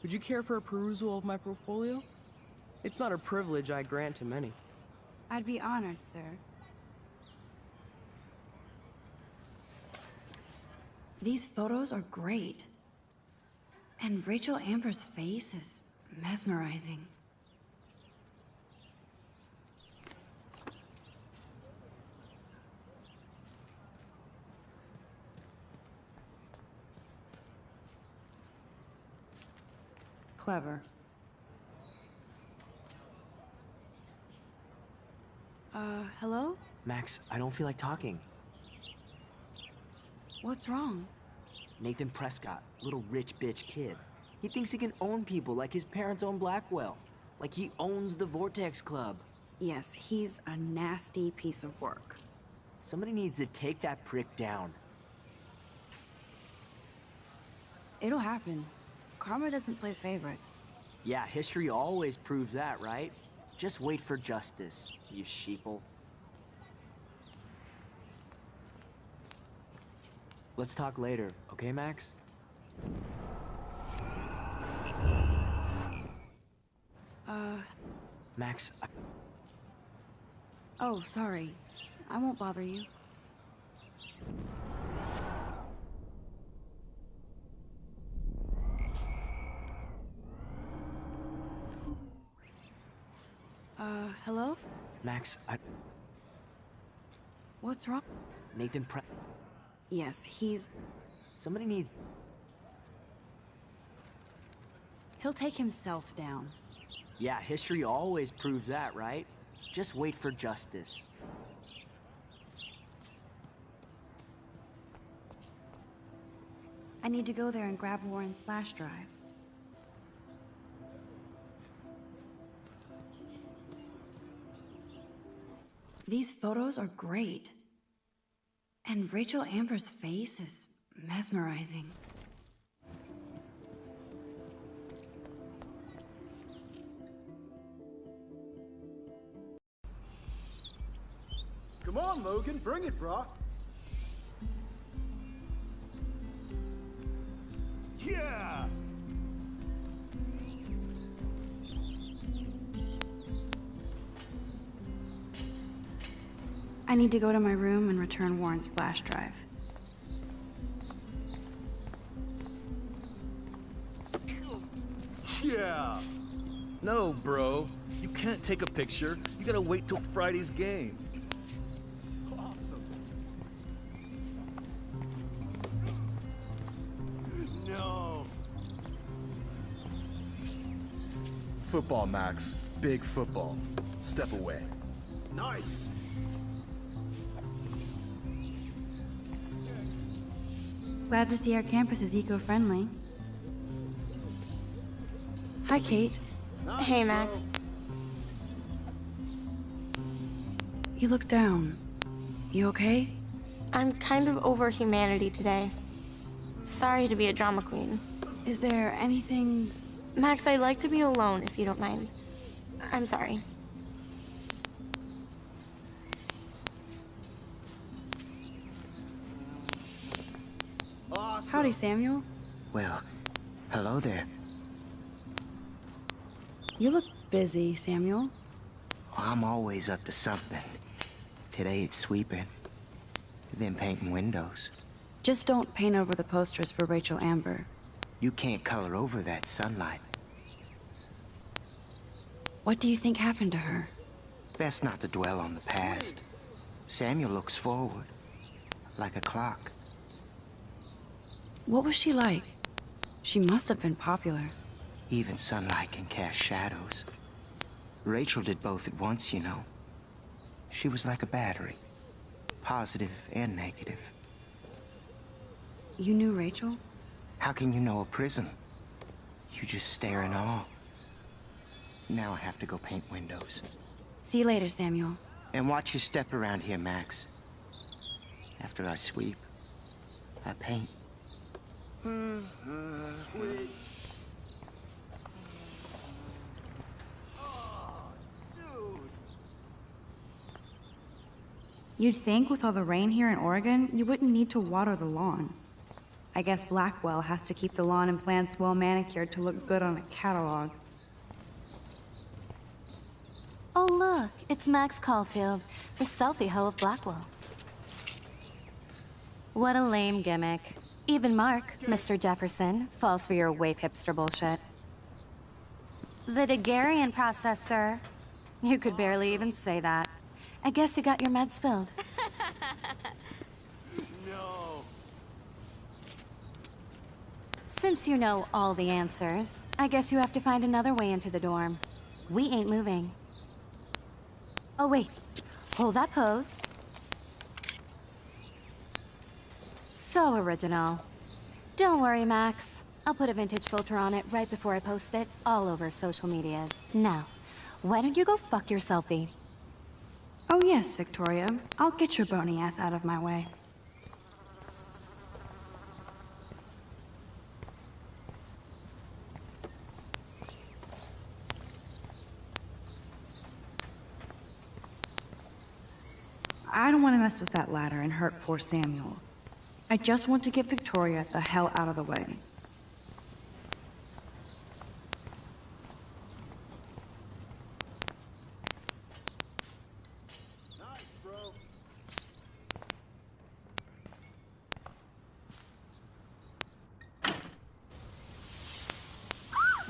[SPEAKER 12] Would you care for a perusal of my portfolio? It's not a privilege I grant to many.
[SPEAKER 1] I'd be honored, sir. These photos are great. And Rachel Amber's face is mesmerizing. Clever. Hello?
[SPEAKER 5] Max, I don't feel like talking.
[SPEAKER 1] What's wrong?
[SPEAKER 5] Nathan Prescott, little rich bitch kid. He thinks he can own people like his parents own Blackwell. Like he owns the Vortex Club.
[SPEAKER 1] Yes, he's a nasty piece of work.
[SPEAKER 5] Somebody needs to take that prick down.
[SPEAKER 1] It'll happen. Karma doesn't play favorites.
[SPEAKER 5] Yeah, history always proves that, right? Just wait for justice, you sheeple. Let's talk later, okay, Max? Max,
[SPEAKER 1] Oh, sorry. I won't bother you. Hello?
[SPEAKER 5] Max,
[SPEAKER 1] What's wrong?
[SPEAKER 5] Nathan
[SPEAKER 1] Yes, he's...
[SPEAKER 5] Somebody needs...
[SPEAKER 1] He'll take himself down.
[SPEAKER 5] Yeah, history always proves that, right? Just wait for justice.
[SPEAKER 1] I need to go there and grab Warren's flash drive. These photos are great. And Rachel Amber's face is mesmerizing.
[SPEAKER 13] Come on, Logan, bring it, Brock.
[SPEAKER 8] Yeah!
[SPEAKER 1] I need to go to my room and return Warren's flash drive.
[SPEAKER 13] Yeah.
[SPEAKER 14] No, bro. You can't take a picture. You gotta wait till Friday's game.
[SPEAKER 13] Awesome. No.
[SPEAKER 14] Football, Max. Big football. Step away.
[SPEAKER 13] Nice.
[SPEAKER 1] Glad to see our campus is eco-friendly. Hi, Kate.
[SPEAKER 4] Hey, Max.
[SPEAKER 1] You look down. You okay?
[SPEAKER 4] I'm kind of over humanity today. Sorry to be a drama queen.
[SPEAKER 1] Is there anything...
[SPEAKER 4] Max, I'd like to be alone if you don't mind. I'm sorry.
[SPEAKER 13] Awesome.
[SPEAKER 1] Howdy, Samuel.
[SPEAKER 2] Well, hello there.
[SPEAKER 1] You look busy, Samuel.
[SPEAKER 2] I'm always up to something. Today it's sweeping, then painting windows.
[SPEAKER 1] Just don't paint over the posters for Rachel Amber.
[SPEAKER 2] You can't color over that sunlight.
[SPEAKER 1] What do you think happened to her?
[SPEAKER 2] Best not to dwell on the past. Samuel looks forward, like a clock.
[SPEAKER 1] What was she like? She must have been popular.
[SPEAKER 2] Even sunlight can cast shadows. Rachel did both at once, you know. She was like a battery, positive and negative.
[SPEAKER 1] You knew Rachel?
[SPEAKER 2] How can you know a prism? You just stare in awe. Now I have to go paint windows.
[SPEAKER 1] See you later, Samuel.
[SPEAKER 2] And watch your step around here, Max. After I sweep, I paint.
[SPEAKER 13] Sweet.
[SPEAKER 1] You'd think with all the rain here in Oregon, you wouldn't need to water the lawn. I guess Blackwell has to keep the lawn and plants well manicured to look good on a catalog.
[SPEAKER 3] Oh, look, it's Max Caulfield, the selfie hoe of Blackwell. What a lame gimmick. Even Mark, Mr. Jefferson, falls for your waif hipster bullshit. The Daguerrean process, sir. You could barely even say that. I guess you got your meds filled.
[SPEAKER 13] No.
[SPEAKER 3] Since you know all the answers, I guess you have to find another way into the dorm. We ain't moving. Oh, wait. Hold that pose. So original. Don't worry, Max. I'll put a vintage filter on it right before I post it all over social medias. Now, why don't you go fuck your selfie?
[SPEAKER 1] Oh yes, Victoria. I'll get your bony ass out of my way. I don't want to mess with that ladder and hurt poor Samuel. I just want to get Victoria the hell out of the way.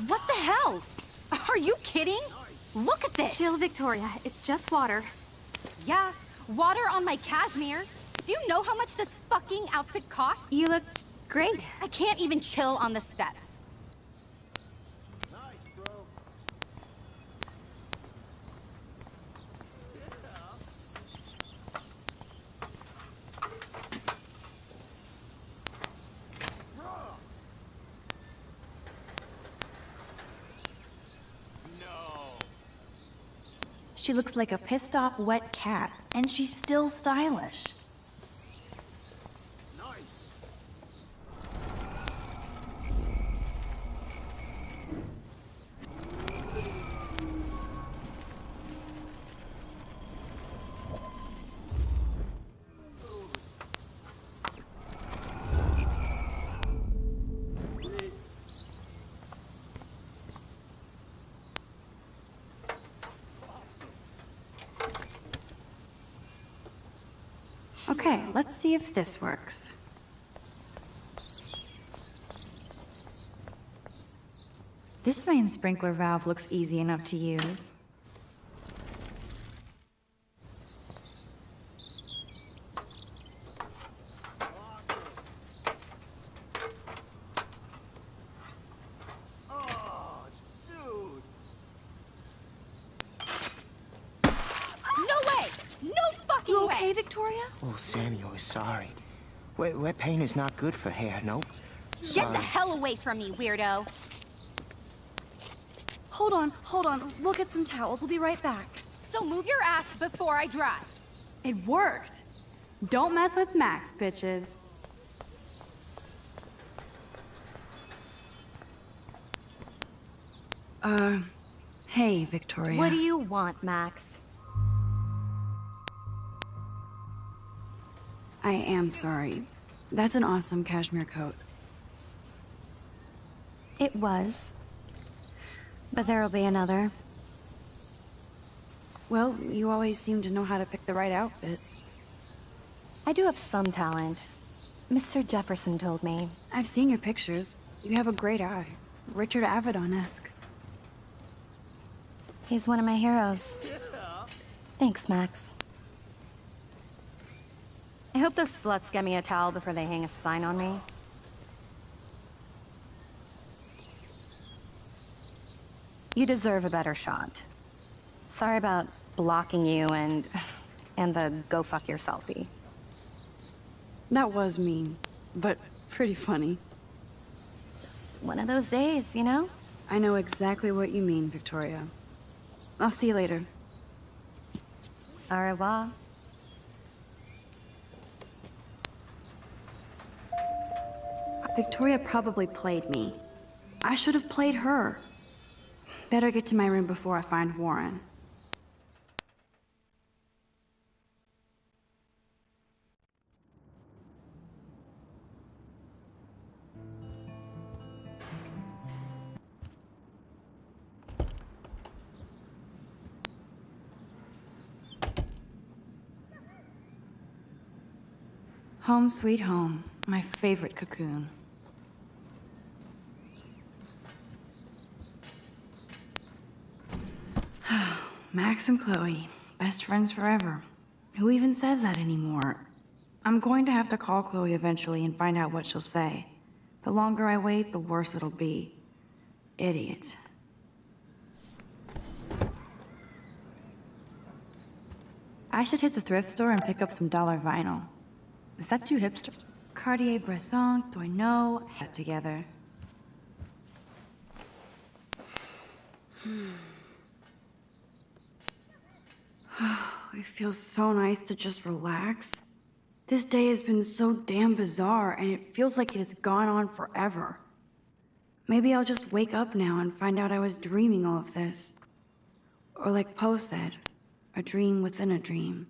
[SPEAKER 3] What the hell? Are you kidding? Look at this!
[SPEAKER 7] Chill, Victoria. It's just water.
[SPEAKER 3] Yeah, water on my cashmere. Do you know how much this fucking outfit costs?
[SPEAKER 7] You look great.
[SPEAKER 3] I can't even chill on the steps.
[SPEAKER 1] She looks like a pissed off wet cat, and she's still stylish. Okay, let's see if this works. This main sprinkler valve looks easy enough to use.
[SPEAKER 3] You okay,
[SPEAKER 2] Victoria? Oh, Samuel is sorry. Wet paint is not good for hair, nope.
[SPEAKER 3] Get the hell away from me, weirdo!
[SPEAKER 1] Hold on. We'll get some towels. We'll be right back.
[SPEAKER 3] So move your ass before I drive.
[SPEAKER 1] It worked. Don't mess with Max, bitches. Hey, Victoria.
[SPEAKER 3] What do you want, Max?
[SPEAKER 1] I am sorry. That's an awesome cashmere coat.
[SPEAKER 3] It was. But there'll be another.
[SPEAKER 1] Well, you always seem to know how to pick the right outfits.
[SPEAKER 3] I do have some talent. Mr. Jefferson told me.
[SPEAKER 1] I've seen your pictures. You have a great eye. Richard Avedon-esque.
[SPEAKER 3] He's one of my heroes. Thanks, Max. I hope those sluts get me a towel before they hang a sign on me. You deserve a better shot. Sorry about blocking you and the go fuck your selfie.
[SPEAKER 1] That was mean, but pretty funny.
[SPEAKER 3] Just one of those days, you know?
[SPEAKER 1] I know exactly what you mean, Victoria. I'll see you later.
[SPEAKER 3] Au revoir.
[SPEAKER 1] Victoria probably played me. I should have played her. Better get to my room before I find Warren. Home sweet home, my favorite cocoon. Max and Chloe, best friends forever. Who even says that anymore? I'm going to have to call Chloe eventually and find out what she'll say. The longer I wait, the worse it'll be. Idiot. I should hit the thrift store and pick up some dollar vinyl. Is that too hipster? Cartier-Bresson, do I know? That together. it feels so nice to just relax. This day has been so damn bizarre, and it feels like it has gone on forever. Maybe I'll just wake up now and find out I was dreaming all of this. Or like Poe said, a dream within a dream.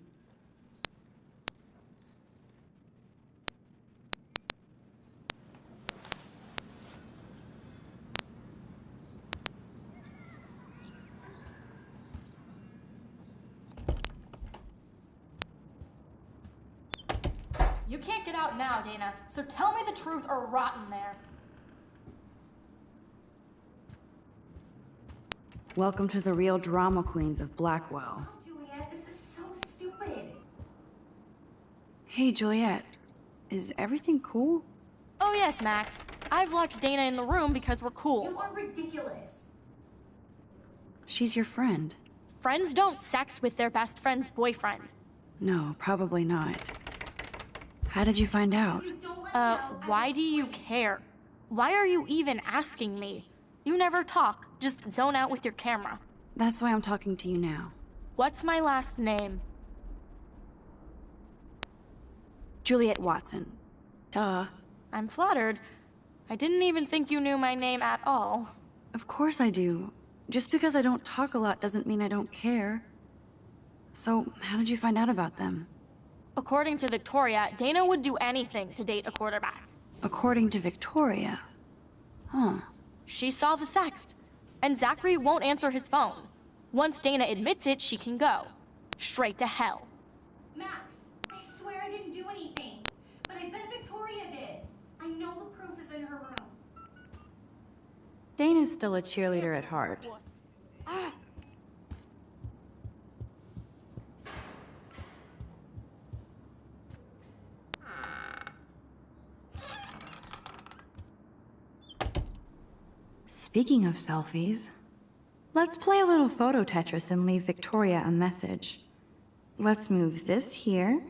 [SPEAKER 4] You can't get out now, Dana, so tell me the truth or rot in there.
[SPEAKER 1] Welcome to the real drama queens of Blackwell.
[SPEAKER 3] Oh, Juliet, this is so stupid.
[SPEAKER 1] Hey, Juliet. Is everything cool?
[SPEAKER 4] Oh yes, Max. I've locked Dana in the room because we're cool.
[SPEAKER 3] You are ridiculous.
[SPEAKER 1] She's your friend.
[SPEAKER 4] Friends don't sex with their best friend's boyfriend.
[SPEAKER 1] No, probably not. How did you find out?
[SPEAKER 4] Why do you care? Why are you even asking me? You never talk, just zone out with your camera.
[SPEAKER 1] That's why I'm talking to you now.
[SPEAKER 4] What's my last name?
[SPEAKER 1] Juliet Watson. Duh.
[SPEAKER 4] I'm flattered. I didn't even think you knew my name at all.
[SPEAKER 1] Of course I do. Just because I don't talk a lot doesn't mean I don't care. So, how did you find out about them?
[SPEAKER 4] According to Victoria, Dana would do anything to date a quarterback.
[SPEAKER 1] According to Victoria? Huh.
[SPEAKER 4] She saw the sext, and Zachary won't answer his phone. Once Dana admits it, she can go. Straight to hell.
[SPEAKER 3] Max, I swear I didn't do anything. But I bet Victoria did. I know the proof is in her room.
[SPEAKER 1] Dana's still a cheerleader at heart. Speaking of selfies, let's play a little photo Tetris and leave Victoria a message. Let's move this here,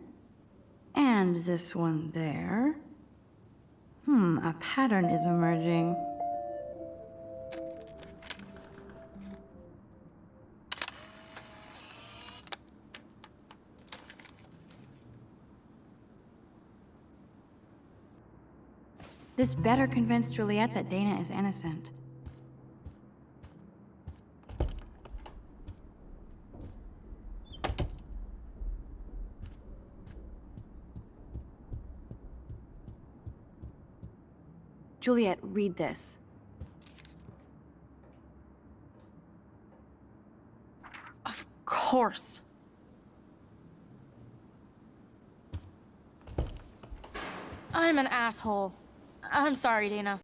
[SPEAKER 1] and this one there. A pattern is emerging. This better convince Juliet that Dana is innocent. Juliet, read this.
[SPEAKER 4] Of course. I'm an asshole. I'm sorry, Dana.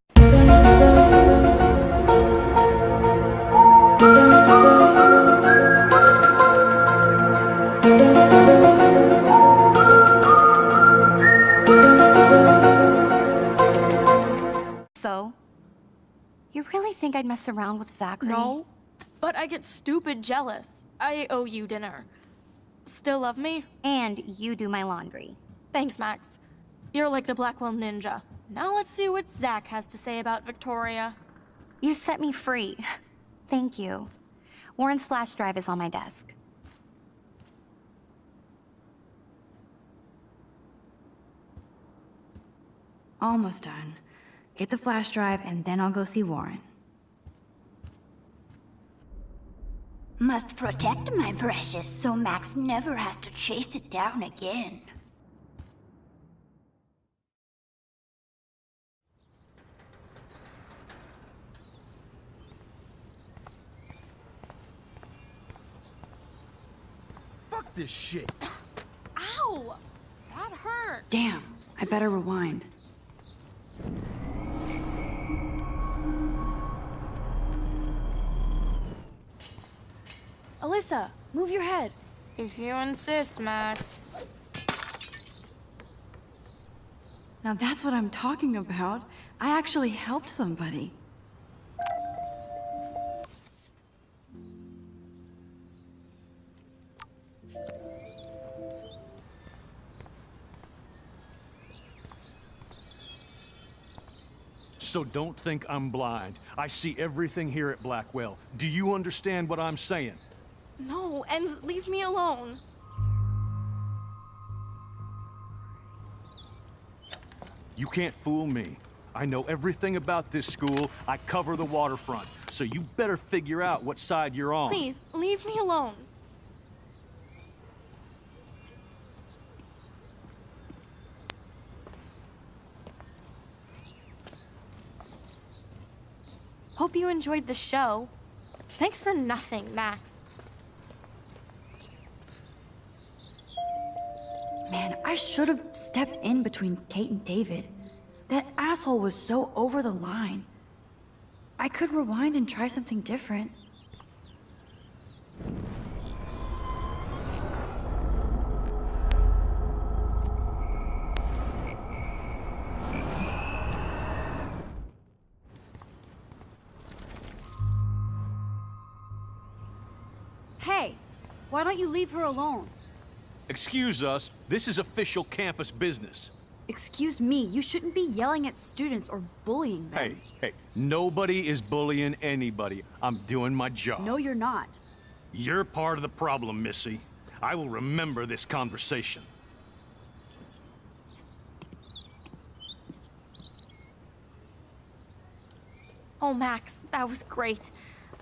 [SPEAKER 3] So? You really think I'd mess around with Zachary?
[SPEAKER 4] No, but I get stupid jealous. I owe you dinner. Still love me?
[SPEAKER 3] And you do my laundry.
[SPEAKER 4] Thanks, Max. You're like the Blackwell Ninja. Now let's see what Zach has to say about Victoria.
[SPEAKER 3] You set me free. Thank you. Warren's flash drive is on my desk.
[SPEAKER 1] Almost done. Get the flash drive, and then I'll go see Warren.
[SPEAKER 15] Must protect my precious so Max never has to chase it down again.
[SPEAKER 14] Fuck this shit.
[SPEAKER 4] Ow! That hurt.
[SPEAKER 1] Damn, I better rewind.
[SPEAKER 4] Alyssa, move your head. If you insist, Max.
[SPEAKER 1] Now that's what I'm talking about. I actually helped somebody.
[SPEAKER 8] So don't think I'm blind. I see everything here at Blackwell. Do you understand what I'm saying?
[SPEAKER 4] No, and leave me alone.
[SPEAKER 14] You can't fool me. I know everything about this school. I cover the waterfront. So you better figure out what side you're on.
[SPEAKER 4] Please, leave me alone. Hope you enjoyed the show. Thanks for nothing, Max.
[SPEAKER 1] Man, I should have stepped in between Kate and David. That asshole was so over the line. I could rewind and try something different.
[SPEAKER 16] Hey, why don't you leave her alone?
[SPEAKER 14] Excuse us, this is official campus business.
[SPEAKER 16] Excuse me, you shouldn't be yelling at students or bullying them.
[SPEAKER 14] Hey, nobody is bullying anybody. I'm doing my job.
[SPEAKER 16] No, you're not.
[SPEAKER 14] You're part of the problem, Missy. I will remember this conversation.
[SPEAKER 4] Oh, Max, that was great.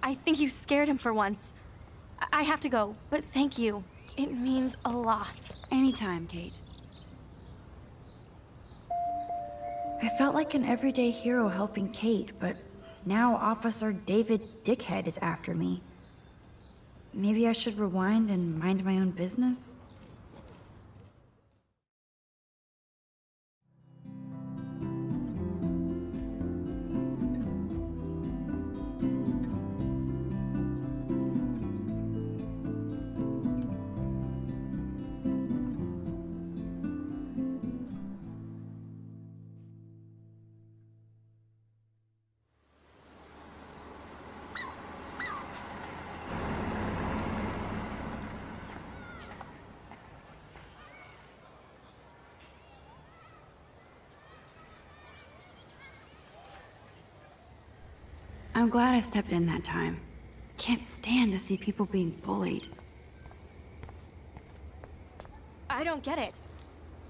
[SPEAKER 4] I think you scared him for once. I have to go, but thank you. It means a lot.
[SPEAKER 1] Anytime, Kate. I felt like an everyday hero helping Kate, but now Officer David Dickhead is after me. Maybe I should rewind and mind my own business? I'm glad I stepped in that time. Can't stand to see people being bullied.
[SPEAKER 4] I don't get it.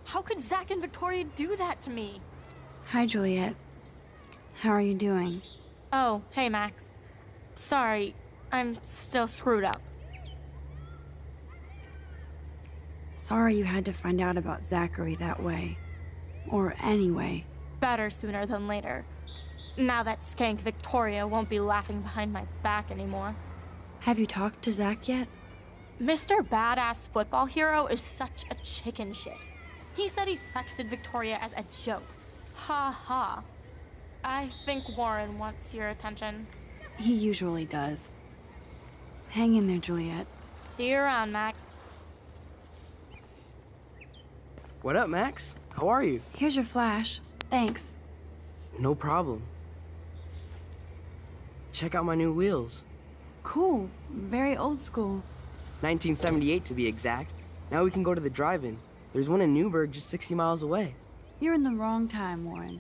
[SPEAKER 4] How could Zach and Victoria do that to me?
[SPEAKER 1] Hi, Juliet. How are you doing?
[SPEAKER 4] Oh, hey, Max. Sorry, I'm still screwed up.
[SPEAKER 1] Sorry you had to find out about Zachary that way. Or anyway.
[SPEAKER 4] Better sooner than later. Now that skank Victoria won't be laughing behind my back anymore.
[SPEAKER 1] Have you talked to Zach yet?
[SPEAKER 4] Mr. Badass Football Hero is such a chicken shit. He said he sexted Victoria as a joke. Ha ha. I think Warren wants your attention.
[SPEAKER 1] He usually does. Hang in there, Juliet.
[SPEAKER 4] See you around, Max.
[SPEAKER 12] What up, Max? How are you?
[SPEAKER 1] Here's your flash. Thanks.
[SPEAKER 12] No problem. Check out my new wheels.
[SPEAKER 1] Cool. Very old school.
[SPEAKER 12] 1978 to be exact. Now we can go to the drive-in. There's one in Newburgh just 60 miles away.
[SPEAKER 1] You're in the wrong time, Warren.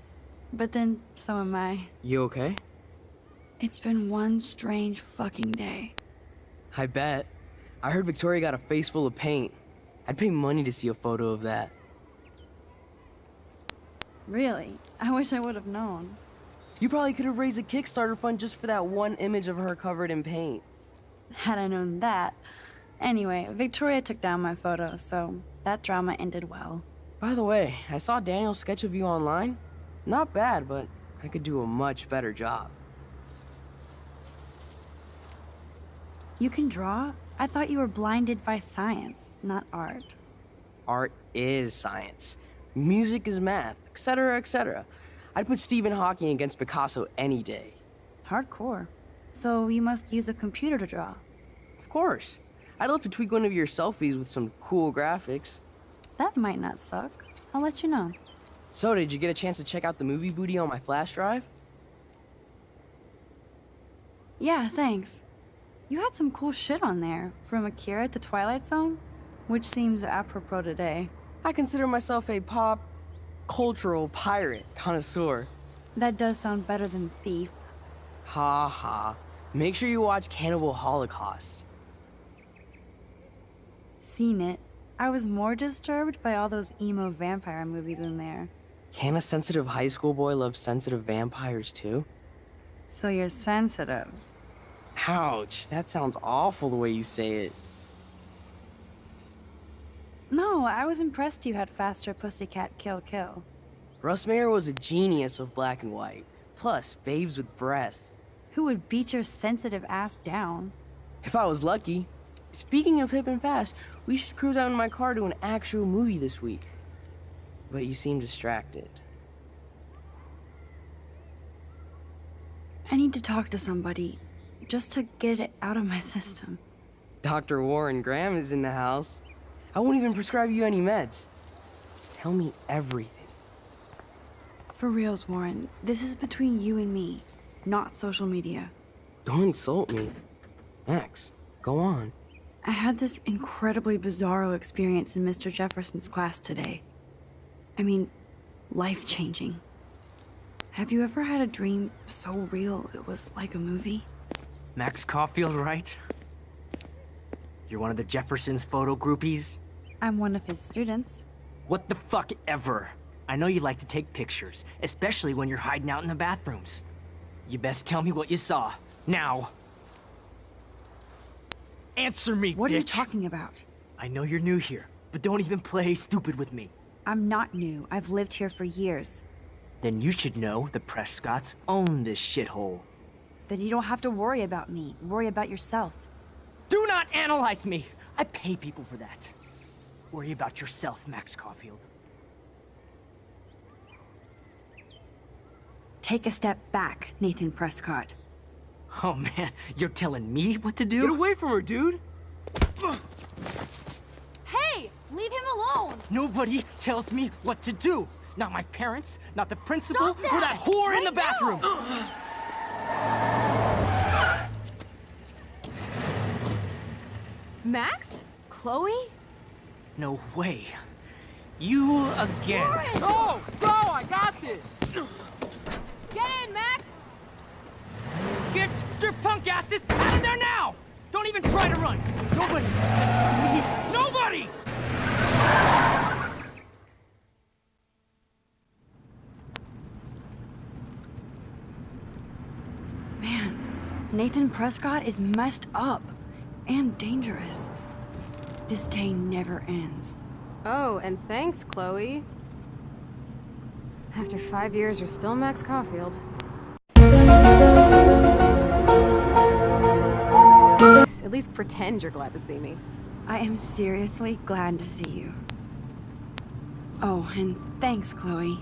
[SPEAKER 1] But then, so am I.
[SPEAKER 12] You okay?
[SPEAKER 1] It's been one strange fucking day.
[SPEAKER 12] I bet. I heard Victoria got a face full of paint. I'd pay money to see a photo of that.
[SPEAKER 1] Really? I wish I would have known.
[SPEAKER 12] You probably could have raised a Kickstarter fund just for that one image of her covered in paint.
[SPEAKER 1] Had I known that. Anyway, Victoria took down my photo, so that drama ended well.
[SPEAKER 12] By the way, I saw Daniel's sketch of you online. Not bad, but I could do a much better job.
[SPEAKER 1] You can draw? I thought you were blinded by science, not art.
[SPEAKER 12] Art is science. Music is math, etc., etc. I'd put Stephen Hawking against Picasso any day.
[SPEAKER 1] Hardcore. So you must use a computer to draw.
[SPEAKER 12] Of course. I'd love to tweak one of your selfies with some cool graphics.
[SPEAKER 1] That might not suck. I'll let you know.
[SPEAKER 12] So, did you get a chance to check out the movie booty on my flash drive?
[SPEAKER 1] Yeah, thanks. You had some cool shit on there, from Akira to Twilight Zone, which seems apropos today.
[SPEAKER 12] I consider myself a pop cultural pirate connoisseur.
[SPEAKER 1] That does sound better than thief.
[SPEAKER 12] Ha ha. Make sure you watch Cannibal Holocaust.
[SPEAKER 1] Seen it. I was more disturbed by all those emo vampire movies in there.
[SPEAKER 12] Can a sensitive high school boy love sensitive vampires too?
[SPEAKER 1] So you're sensitive.
[SPEAKER 12] Ouch, that sounds awful the way you say it.
[SPEAKER 1] No, I was impressed you had faster pussycat kill kill.
[SPEAKER 12] Russ Mayer was a genius of black and white. Plus, babes with breasts.
[SPEAKER 1] Who would beat your sensitive ass down?
[SPEAKER 12] If I was lucky. Speaking of hip and fast, we should cruise out in my car to an actual movie this week. But you seem distracted.
[SPEAKER 1] I need to talk to somebody, just to get it out of my system.
[SPEAKER 12] Dr. Warren Graham is in the house. I won't even prescribe you any meds. Tell me everything.
[SPEAKER 1] For reals, Warren, this is between you and me, not social media.
[SPEAKER 12] Don't insult me. Max, go on.
[SPEAKER 1] I had this incredibly bizarro experience in Mr. Jefferson's class today. I mean, life-changing. Have you ever had a dream so real it was like a movie?
[SPEAKER 5] Max Caulfield, right? You're one of the Jefferson's photo groupies?
[SPEAKER 1] I'm one of his students.
[SPEAKER 5] What the fuck ever? I know you like to take pictures, especially when you're hiding out in the bathrooms. You best tell me what you saw. Now. Answer me,
[SPEAKER 1] What
[SPEAKER 5] bitch.
[SPEAKER 1] are you talking about?
[SPEAKER 5] I know you're new here, but don't even play stupid with me.
[SPEAKER 1] I'm not new. I've lived here for years.
[SPEAKER 5] Then you should know the Prescotts own this shithole.
[SPEAKER 1] Then you don't have to worry about me. Worry about yourself.
[SPEAKER 5] Do not analyze me! I pay people for that. Worry about yourself, Max Caulfield.
[SPEAKER 1] Take a step back, Nathan Prescott.
[SPEAKER 5] Oh man, you're telling me what to do?
[SPEAKER 12] Get away from her, dude!
[SPEAKER 16] Hey! Leave him alone!
[SPEAKER 5] Nobody tells me what to do! Not my parents, not the principal,
[SPEAKER 16] Stop that!
[SPEAKER 5] or that whore in
[SPEAKER 16] Right
[SPEAKER 5] the bathroom!
[SPEAKER 7] Max? Chloe?
[SPEAKER 5] No way. You again.
[SPEAKER 12] Go! Go! I got this!
[SPEAKER 7] Get in, Max!
[SPEAKER 5] Get your punk asses out of there now! Don't even try to run! Nobody! Nobody!
[SPEAKER 1] Man, Nathan Prescott is messed up and dangerous. This day never ends.
[SPEAKER 7] Oh, and thanks, Chloe. After 5 years, you're still Max Caulfield. At least pretend you're glad to see me.
[SPEAKER 1] I am seriously glad to see you. Oh, and thanks, Chloe.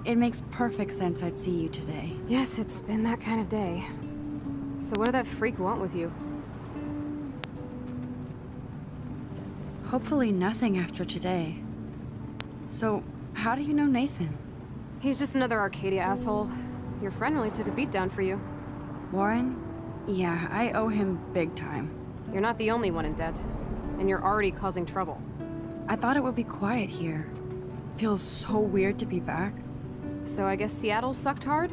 [SPEAKER 1] It makes perfect sense I'd see you today.
[SPEAKER 7] Yes, it's been that kind of day. So what did that freak want with you?
[SPEAKER 1] Hopefully nothing after today. So, how do you know Nathan?
[SPEAKER 7] He's just another Arcadia asshole. Your friend really took a beat down for you.
[SPEAKER 1] Warren? Yeah, I owe him big time.
[SPEAKER 7] You're not the only one in debt. And you're already causing trouble.
[SPEAKER 1] I thought it would be quiet here. Feels so weird to be back.
[SPEAKER 7] So I guess Seattle sucked hard?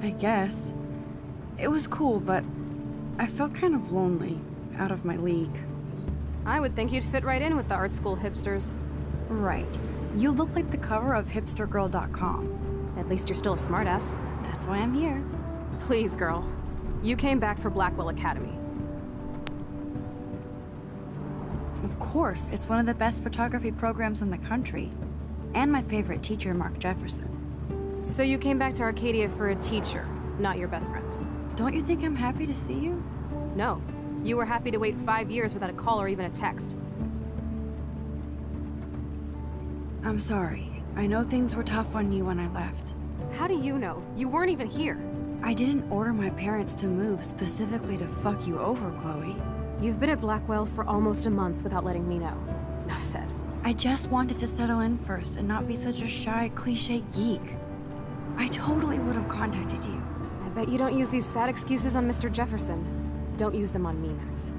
[SPEAKER 1] I guess. It was cool, but I felt kind of lonely, out of my league.
[SPEAKER 7] I would think you'd fit right in with the art school hipsters.
[SPEAKER 1] Right. You look like the cover of hipstergirl.com.
[SPEAKER 7] At least you're still a smartass.
[SPEAKER 1] That's why I'm here.
[SPEAKER 7] Please, girl. You came back for Blackwell Academy.
[SPEAKER 1] Of course, it's one of the best photography programs in the country. And my favorite teacher, Mark Jefferson.
[SPEAKER 7] So you came back to Arcadia for a teacher, not your best friend.
[SPEAKER 1] Don't you think I'm happy to see you?
[SPEAKER 7] No. You were happy to wait 5 years without a call or even a text.
[SPEAKER 1] I'm sorry. I know things were tough on you when I left.
[SPEAKER 7] How do you know? You weren't even here.
[SPEAKER 1] I didn't order my parents to move specifically to fuck you over, Chloe.
[SPEAKER 7] You've been at Blackwell for almost a month without letting me know. Enough said.
[SPEAKER 1] I just wanted to settle in first and not be such a shy, cliche geek. I totally would have contacted you.
[SPEAKER 7] I bet you don't use these sad excuses on Mr. Jefferson. Don't use them on me, Max.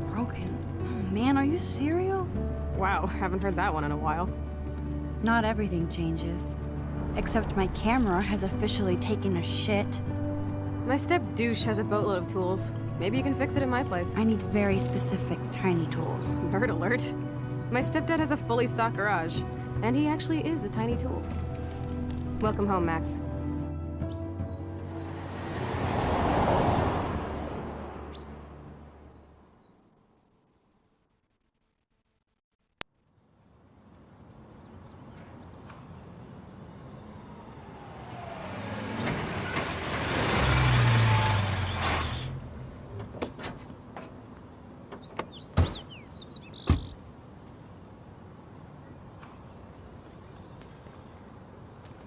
[SPEAKER 1] Broken. you serial?
[SPEAKER 7] Wow, haven't heard that one in a while.
[SPEAKER 1] Not everything changes. Except my camera has officially taken a shit.
[SPEAKER 7] My step douche has a boatload of tools. Maybe you can fix it at my place.
[SPEAKER 1] I need very specific tiny tools.
[SPEAKER 7] Nerd alert. My stepdad has a fully stocked garage, and he actually is a tiny tool. Welcome home, Max.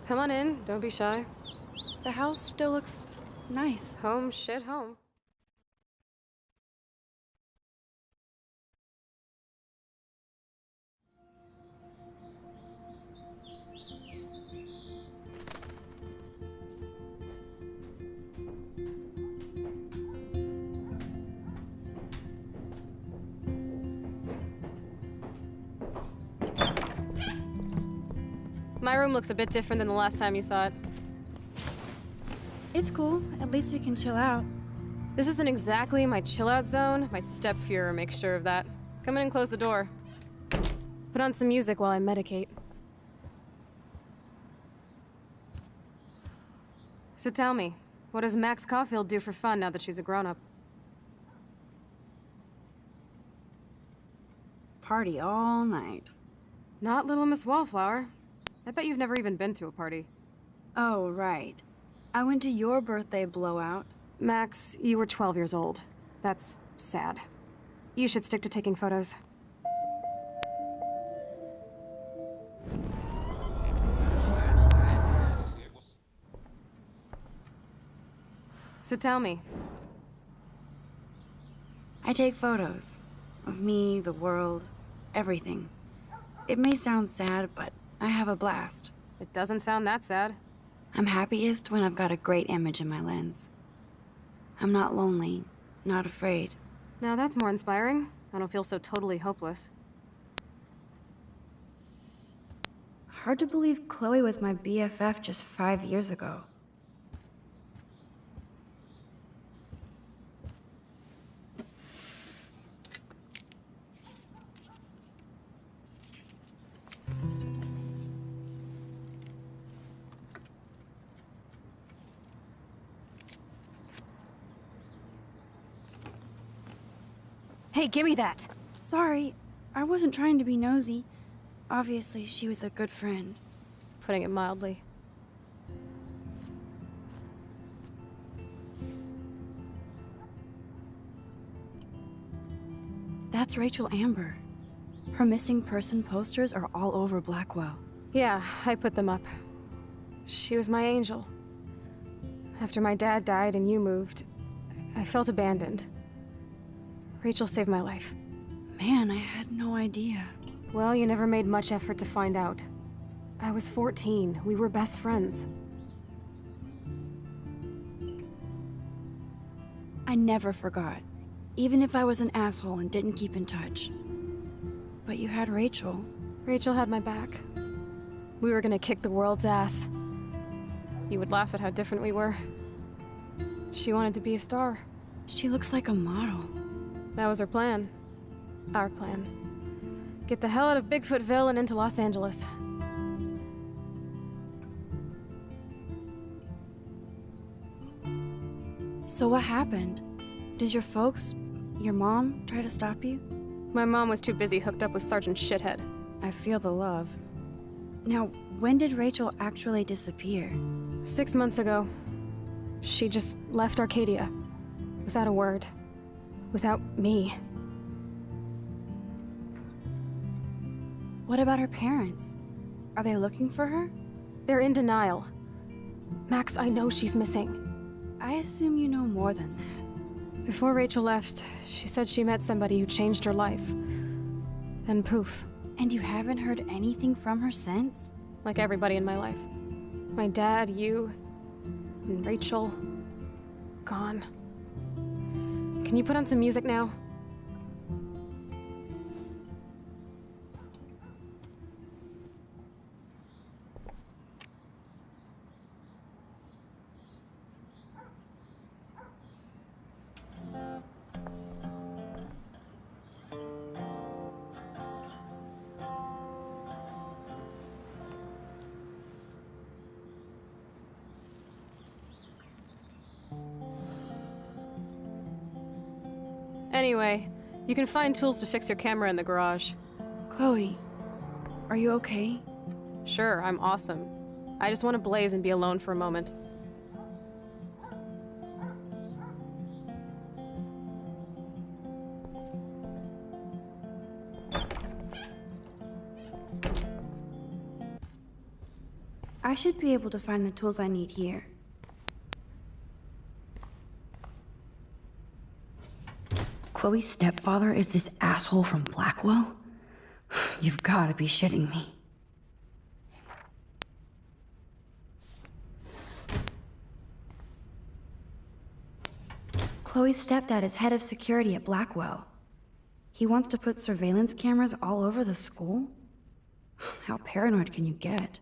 [SPEAKER 7] Come on in, don't be shy.
[SPEAKER 1] The house still looks nice.
[SPEAKER 7] Home, shit, home. My room looks a bit different than the last time you saw it.
[SPEAKER 1] It's cool. At least we can chill out.
[SPEAKER 7] This isn't exactly my chill-out zone. My step-Fuhrer makes sure of that. Come in and close the door. Put on some music while I medicate. So tell me, what does Max Caulfield do for fun now that she's a grown-up?
[SPEAKER 1] Party all night.
[SPEAKER 7] Not little Miss Wallflower. I bet you've never even been to a party.
[SPEAKER 1] Oh, right. I went to your birthday blowout.
[SPEAKER 7] Max, you were 12 years old. That's sad. You should stick to taking photos. So tell me.
[SPEAKER 1] I take photos. Of me, the world, everything. It may sound sad, but I have a blast.
[SPEAKER 7] It doesn't sound that sad.
[SPEAKER 1] I'm happiest when I've got a great image in my lens. I'm not lonely, not afraid.
[SPEAKER 7] Now that's more inspiring. I don't feel so totally hopeless.
[SPEAKER 1] Hard to believe Chloe was my BFF just 5 years ago.
[SPEAKER 7] Hey, give me that!
[SPEAKER 1] Sorry, I wasn't trying to be nosy. Obviously, she was a good friend.
[SPEAKER 7] It's putting it mildly.
[SPEAKER 1] That's Rachel Amber. Her missing person posters are all over Blackwell.
[SPEAKER 7] Yeah, I put them up. She was my angel. After my dad died and you moved, I felt abandoned. Rachel saved my life.
[SPEAKER 1] Man, I had no idea.
[SPEAKER 7] Well, you never made much effort to find out. I was 14. We were best friends.
[SPEAKER 1] I never forgot. Even if I was an asshole and didn't keep in touch. But you had Rachel.
[SPEAKER 7] Rachel had my back. We were gonna kick the world's ass. You would laugh at how different we were. She wanted to be a star.
[SPEAKER 1] She looks like a model.
[SPEAKER 7] That was her plan. Our plan. Get the hell out of Bigfootville and into Los Angeles.
[SPEAKER 1] So what happened? Did your folks, your mom, try to stop you?
[SPEAKER 7] My mom was too busy hooked up with Sergeant Shithead.
[SPEAKER 1] I feel the love. Now, when did Rachel actually disappear?
[SPEAKER 7] 6 months ago. She just left Arcadia. Without a word. Without me.
[SPEAKER 1] What about her parents? Are they looking for her?
[SPEAKER 7] They're in denial. Max, I know she's missing.
[SPEAKER 1] I assume you know more than that.
[SPEAKER 7] Before Rachel left, she said she met somebody who changed her life. Then poof.
[SPEAKER 1] And you haven't heard anything from her since?
[SPEAKER 7] Like everybody in my life. My dad, you, and Rachel. Gone. Can you put on some music now? Anyway, you can find tools to fix your camera in the garage.
[SPEAKER 1] Chloe, are you okay?
[SPEAKER 7] Sure, I'm awesome. I just want to blaze and be alone for a moment.
[SPEAKER 1] I should be able to find the tools I need here. Chloe's stepfather is this asshole from Blackwell? You've got to be shitting me. Chloe's stepdad is head of security at Blackwell. He wants to put surveillance cameras all over the school? How paranoid can you get?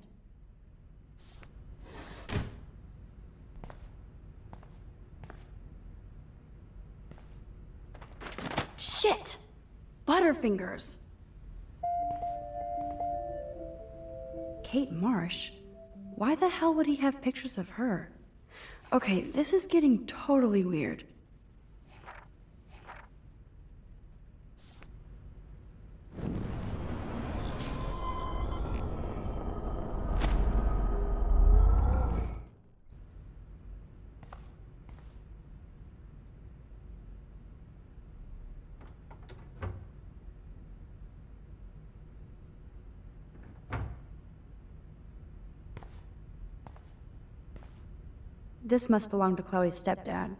[SPEAKER 1] Shit! Butterfingers! Kate Marsh? Why the hell would he have pictures of her? Okay, this is getting totally weird. This must belong to Chloe's stepdad.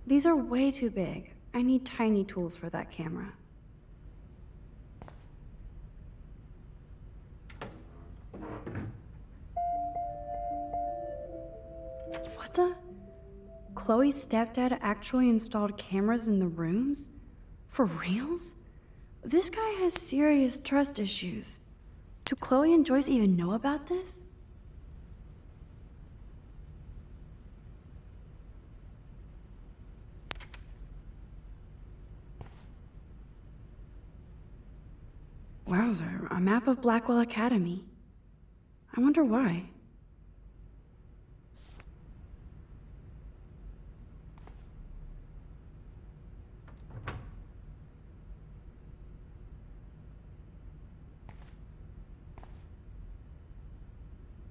[SPEAKER 1] These are way too big. I need tiny tools for that camera. What the? Chloe's stepdad actually installed cameras in the rooms? For reals? This guy has serious trust issues. Do Chloe and Joyce even know about this? Wowzer, a map of Blackwell Academy. I wonder why.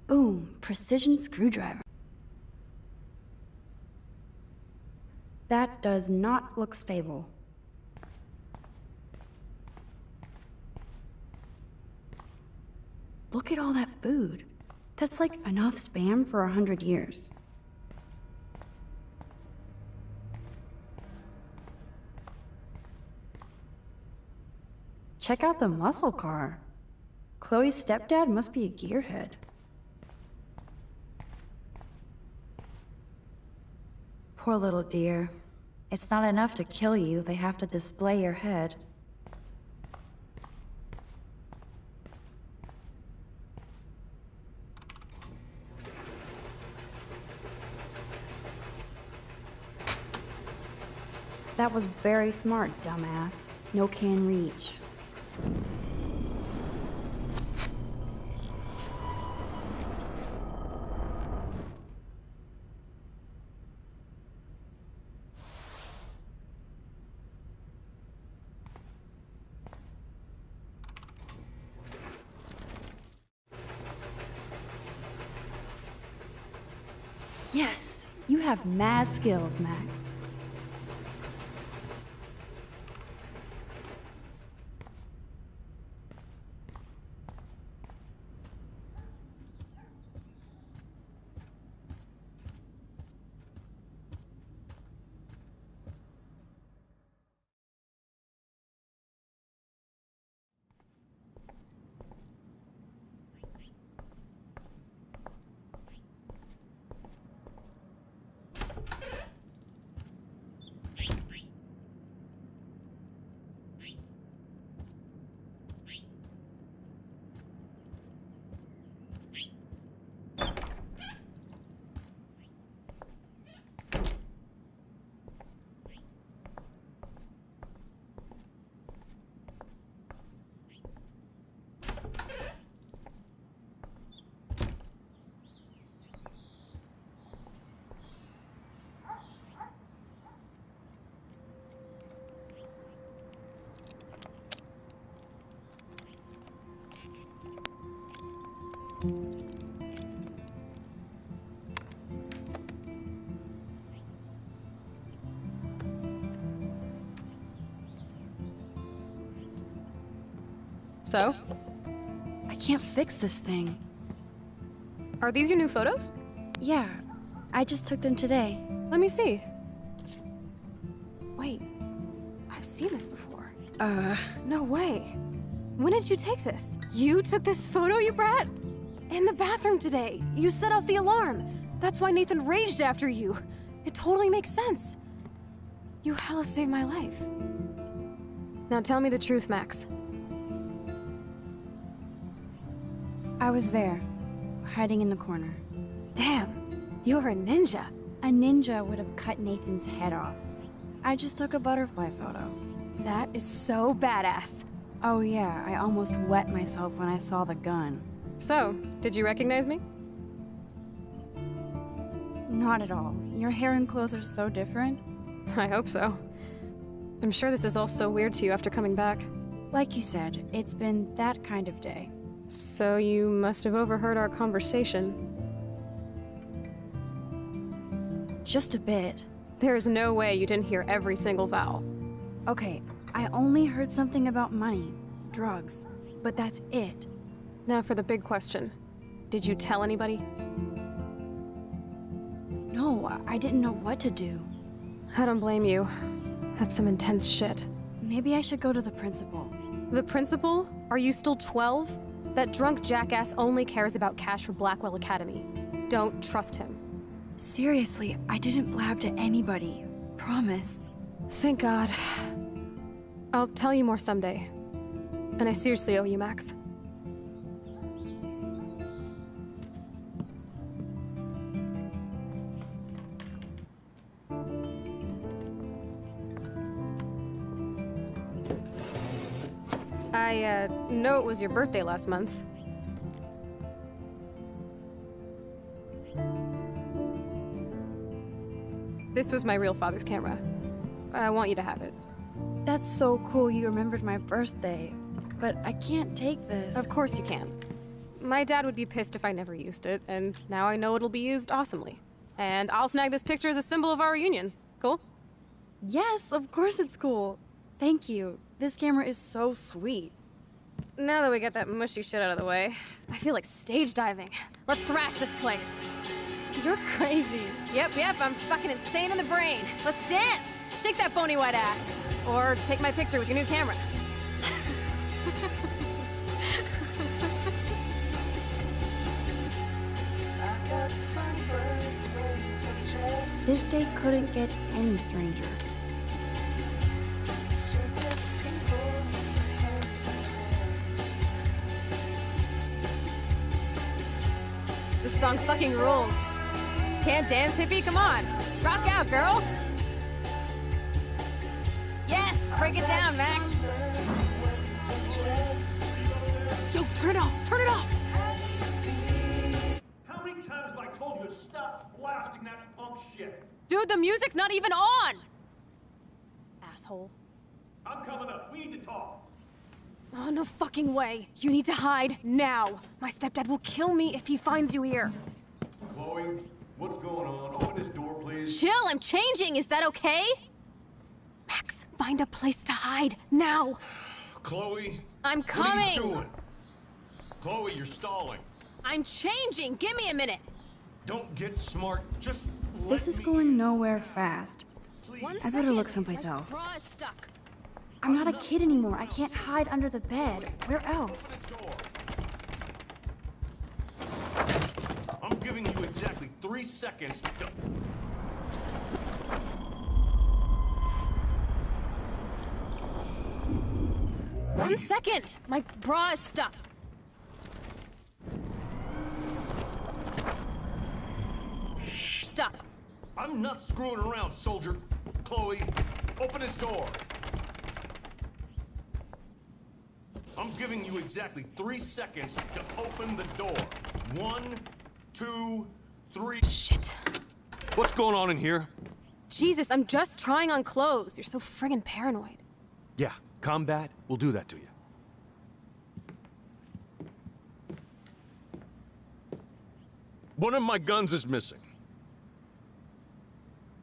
[SPEAKER 1] Boom, precision screwdriver. That does not look stable. Look at all that food. That's like enough spam for 100 years. Check out the muscle car. Chloe's stepdad must be a gearhead. Poor little dear. It's not enough to kill you, they have to display your head. That was very smart, dumbass. No can reach. Yes, you have mad skills, Max.
[SPEAKER 7] So?
[SPEAKER 1] I can't fix this thing.
[SPEAKER 7] Are these your new photos?
[SPEAKER 1] Yeah, I just took them today.
[SPEAKER 7] Let me see. Wait, I've seen this before. No way. When did you take this? You took this photo, you brat? In the bathroom today. You set off the alarm. That's why Nathan raged after you. It totally makes sense. You hella saved my life. Now tell me the truth, Max.
[SPEAKER 1] I was there, hiding in the corner.
[SPEAKER 7] Damn, you're a ninja.
[SPEAKER 1] A ninja would have cut Nathan's head off. I just took a butterfly photo.
[SPEAKER 7] That is so badass.
[SPEAKER 1] Oh yeah, I almost wet myself when I saw the gun.
[SPEAKER 7] So, did you recognize me?
[SPEAKER 1] Not at all. Your hair and clothes are so different.
[SPEAKER 7] I hope so. I'm sure this is all so weird to you after coming back.
[SPEAKER 1] Like you said, it's been that kind of day.
[SPEAKER 7] So you must have overheard our conversation.
[SPEAKER 1] Just a bit.
[SPEAKER 7] There is no way you didn't hear every single vowel.
[SPEAKER 1] Okay, I only heard something about money, drugs, but that's it.
[SPEAKER 7] Now for the big question. Did you tell anybody?
[SPEAKER 1] No, I didn't know what to do.
[SPEAKER 7] I don't blame you. That's some intense shit.
[SPEAKER 1] Maybe I should go to the principal.
[SPEAKER 7] The principal? Are you still 12? That drunk jackass only cares about cash for Blackwell Academy. Don't trust him.
[SPEAKER 1] Seriously, I didn't blab to anybody. Promise.
[SPEAKER 7] Thank God. I'll tell you more someday. And I seriously owe you, Max. I know it was your birthday last month. This was my real father's camera. I want you to have it.
[SPEAKER 1] That's so cool you remembered my birthday. But I can't take this.
[SPEAKER 7] Of course you can. My dad would be pissed if I never used it, and now I know it'll be used awesomely. And I'll snag this picture as a symbol of our reunion. Cool?
[SPEAKER 1] Yes, of course it's cool. Thank you. This camera is so sweet.
[SPEAKER 7] Now that we got that mushy shit out of the way, I feel like stage diving. Let's thrash this place.
[SPEAKER 1] You're crazy.
[SPEAKER 7] Yep, I'm fucking insane in the brain. Let's dance! Shake that bony white ass. Or take my picture with your new camera.
[SPEAKER 1] This day couldn't get any stranger.
[SPEAKER 7] This song fucking rules. Can't dance, hippie? Come on. Rock out, girl. Yes! Break it down, Max. Yo, turn it off! Turn it off!
[SPEAKER 8] How many times have I told you to stop blasting that punk shit?
[SPEAKER 7] Dude, the music's not even on! Asshole.
[SPEAKER 8] I'm coming up. We need to talk.
[SPEAKER 7] Oh, no fucking way. You need to hide now. My stepdad will kill me if he finds you here.
[SPEAKER 8] Chloe, what's going on? Open this door, please.
[SPEAKER 7] Chill, I'm changing. Is that okay? Max, find a place to hide now.
[SPEAKER 8] Chloe.
[SPEAKER 7] I'm coming.
[SPEAKER 8] What are you doing? Chloe, you're stalling.
[SPEAKER 7] I'm changing. Give me a minute.
[SPEAKER 8] Don't get smart. Just
[SPEAKER 1] This is going nowhere fast. I better look someplace
[SPEAKER 7] My
[SPEAKER 1] else.
[SPEAKER 7] bra is stuck.
[SPEAKER 1] I'm not a kid anymore. I can't hide under the bed. Where else?
[SPEAKER 8] I'm giving you exactly 3 seconds to...
[SPEAKER 7] 1 second. My bra is stuck. Stuck.
[SPEAKER 8] I'm not screwing around, soldier. Chloe, open this door. I'm giving you exactly 3 seconds to open the door. 1, 2, 3...
[SPEAKER 7] Shit.
[SPEAKER 14] What's going on in here?
[SPEAKER 7] Jesus, I'm just trying on clothes. You're so friggin' paranoid.
[SPEAKER 14] Yeah, combat will do that to you. One of my guns is missing.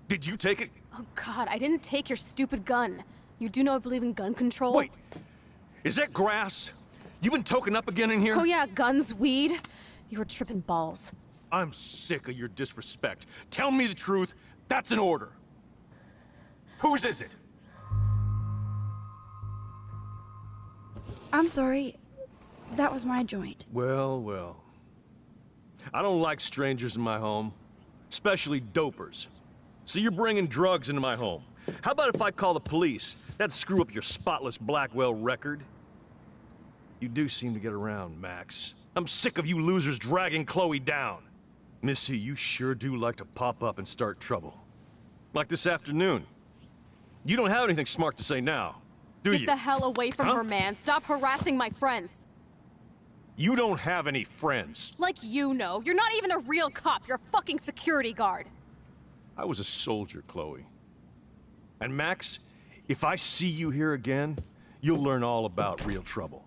[SPEAKER 14] Did you take it?
[SPEAKER 7] Oh god, I didn't take your stupid gun. You do know I believe in gun control?
[SPEAKER 14] Wait, is that grass? You been token up again in here?
[SPEAKER 7] Oh yeah, guns, weed. You were tripping balls.
[SPEAKER 14] I'm sick of your disrespect. Tell me the truth. That's an order. Whose is it?
[SPEAKER 1] I'm sorry. That was my joint.
[SPEAKER 14] Well, well. I don't like strangers in my home, especially dopers. So you're bringing drugs into my home. How about if I call the police? That'd screw up your spotless Blackwell record. You do seem to get around, Max. I'm sick of you losers dragging Chloe down. Missy, you sure do like to pop up and start trouble. Like this afternoon. You don't have anything smart to say now, do you?
[SPEAKER 7] Get the hell away from her, man. Stop harassing my friends.
[SPEAKER 14] You don't have any friends.
[SPEAKER 7] Like you know. You're not even a real cop. You're a fucking security guard.
[SPEAKER 14] I was a soldier, Chloe. And Max, if I see you here again, you'll learn all about real trouble.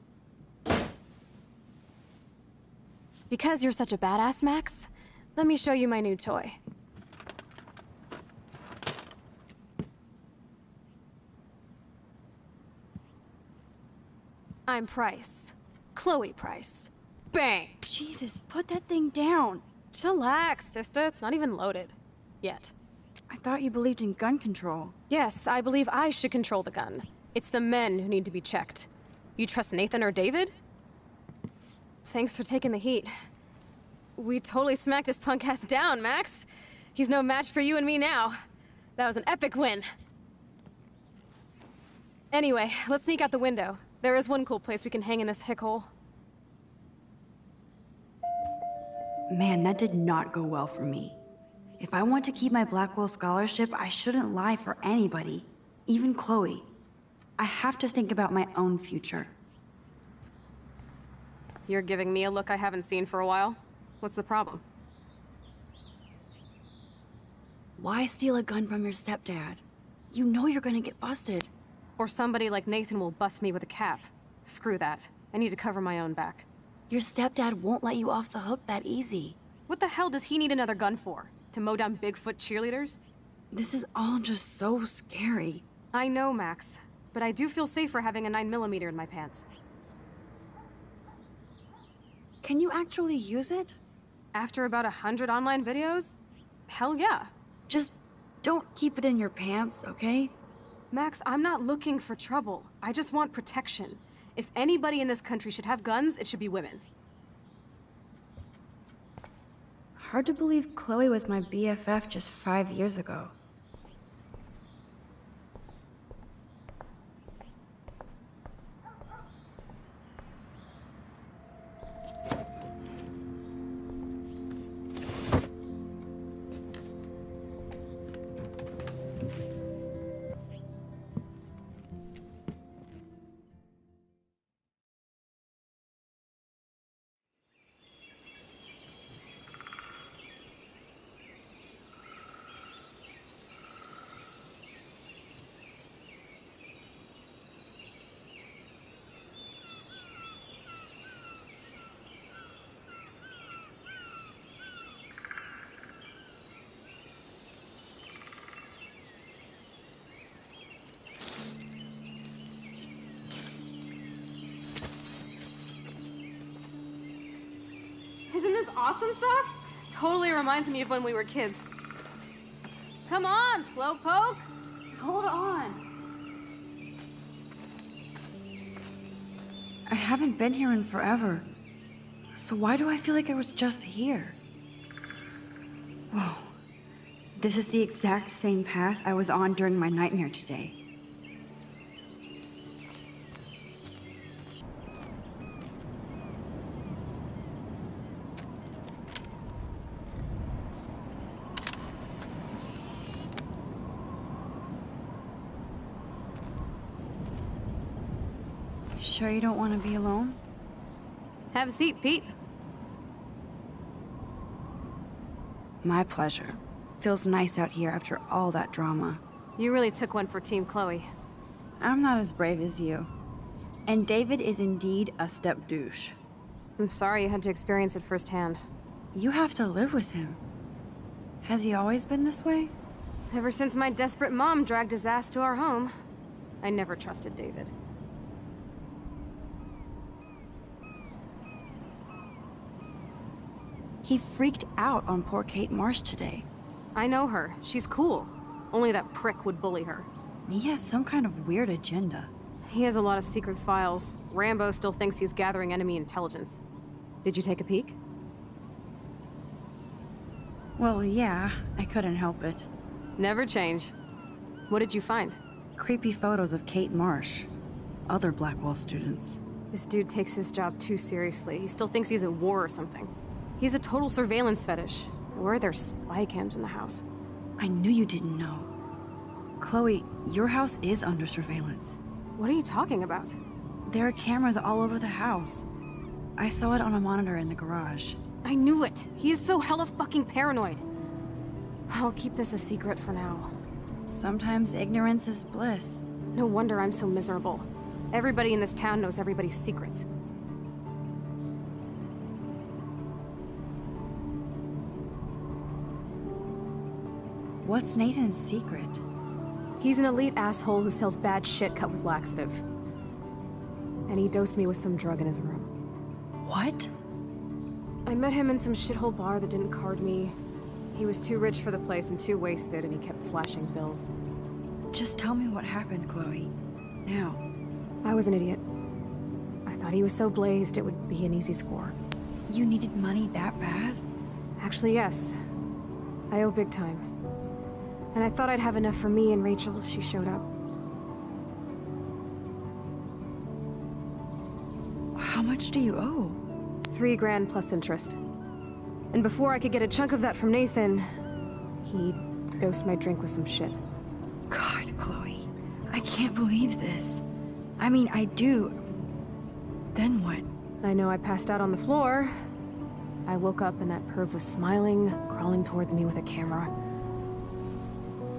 [SPEAKER 7] Because you're such a badass, Max, let me show you my new toy. I'm Price. Chloe Price. Bang!
[SPEAKER 1] Jesus, put that thing down.
[SPEAKER 7] Chillax, sister. It's not even loaded. Yet.
[SPEAKER 1] I thought you believed in gun control.
[SPEAKER 7] Yes, I believe I should control the gun. It's the men who need to be checked. You trust Nathan or David? Thanks for taking the heat. We totally smacked his punk ass down, Max. He's no match for you and me now. That was an epic win. Anyway, let's sneak out the window. There is one cool place we can hang in this hick hole.
[SPEAKER 1] Man, that did not go well for me. If I want to keep my Blackwell scholarship, I shouldn't lie for anybody, even Chloe. I have to think about my own future.
[SPEAKER 7] You're giving me a look I haven't seen for a while. What's the problem?
[SPEAKER 1] Why steal a gun from your stepdad? You know you're gonna get busted.
[SPEAKER 7] Or somebody like Nathan will bust me with a cap. Screw that. I need to cover my own back.
[SPEAKER 1] Your stepdad won't let you off the hook that easy.
[SPEAKER 7] What the hell does he need another gun for? To mow down Bigfoot cheerleaders?
[SPEAKER 1] This is all just so scary.
[SPEAKER 7] I know, Max. But I do feel safer having a 9mm in my pants.
[SPEAKER 1] Can you actually use it?
[SPEAKER 7] After about 100 online videos? Hell yeah.
[SPEAKER 1] Just don't keep it in your pants, okay?
[SPEAKER 7] Max, I'm not looking for trouble. I just want protection. If anybody in this country should have guns, it should be women.
[SPEAKER 1] Hard to believe Chloe was my BFF just 5 years ago.
[SPEAKER 7] Isn't this awesome sauce? Totally reminds me of when we were kids. Come on, Slowpoke!
[SPEAKER 1] Hold on. I haven't been here in forever. So why do I feel like I was just here? Whoa. This is the exact same path I was on during my nightmare today. Sure you don't want to be alone?
[SPEAKER 7] Have a seat, Pete.
[SPEAKER 1] My pleasure. Feels nice out here after all that drama.
[SPEAKER 7] You really took one for Team Chloe.
[SPEAKER 1] I'm not as brave as you. And David is indeed a step douche.
[SPEAKER 7] I'm sorry you had to experience it firsthand.
[SPEAKER 1] You have to live with him. Has he always been this way?
[SPEAKER 7] Ever since my desperate mom dragged his ass to our home, I never trusted David.
[SPEAKER 1] He freaked out on poor Kate Marsh today.
[SPEAKER 7] I know her. She's cool. Only that prick would bully her.
[SPEAKER 1] He has some kind of weird agenda.
[SPEAKER 7] He has a lot of secret files. Rambo still thinks he's gathering enemy intelligence. Did you take a peek?
[SPEAKER 1] Well, yeah, I couldn't help it.
[SPEAKER 7] Never change. What did you find?
[SPEAKER 1] Creepy photos of Kate Marsh. Other Blackwell students.
[SPEAKER 7] This dude takes his job too seriously. He still thinks he's at war or something. He's a total surveillance fetish. Where are there spy cams in the house?
[SPEAKER 1] I knew you didn't know. Chloe, your house is under surveillance.
[SPEAKER 7] What are you talking about?
[SPEAKER 1] There are cameras all over the house. I saw it on a monitor in the garage.
[SPEAKER 7] I knew it! He is so hella fucking paranoid. I'll keep this a secret for now.
[SPEAKER 1] Sometimes ignorance is bliss.
[SPEAKER 7] No wonder I'm so miserable. Everybody in this town knows everybody's secrets.
[SPEAKER 1] What's Nathan's secret?
[SPEAKER 7] He's an elite asshole who sells bad shit cut with laxative. And he dosed me with some drug in his room.
[SPEAKER 1] What?
[SPEAKER 7] I met him in some shithole bar that didn't card me. He was too rich for the place and too wasted, and he kept flashing bills.
[SPEAKER 1] Just tell me what happened, Chloe. Now.
[SPEAKER 7] I was an idiot. I thought he was so blazed it would be an easy score.
[SPEAKER 1] You needed money that bad?
[SPEAKER 7] Actually, yes. I owe big time. And I thought I'd have enough for me and Rachel if she showed up.
[SPEAKER 1] How much do you owe?
[SPEAKER 7] $3 grand plus interest. And before I could get a chunk of that from Nathan, he dosed my drink with some shit.
[SPEAKER 1] God, Chloe. I can't believe this. I mean, I do. Then what?
[SPEAKER 7] I know I passed out on the floor. I woke up and that perv was smiling, crawling towards me with a camera.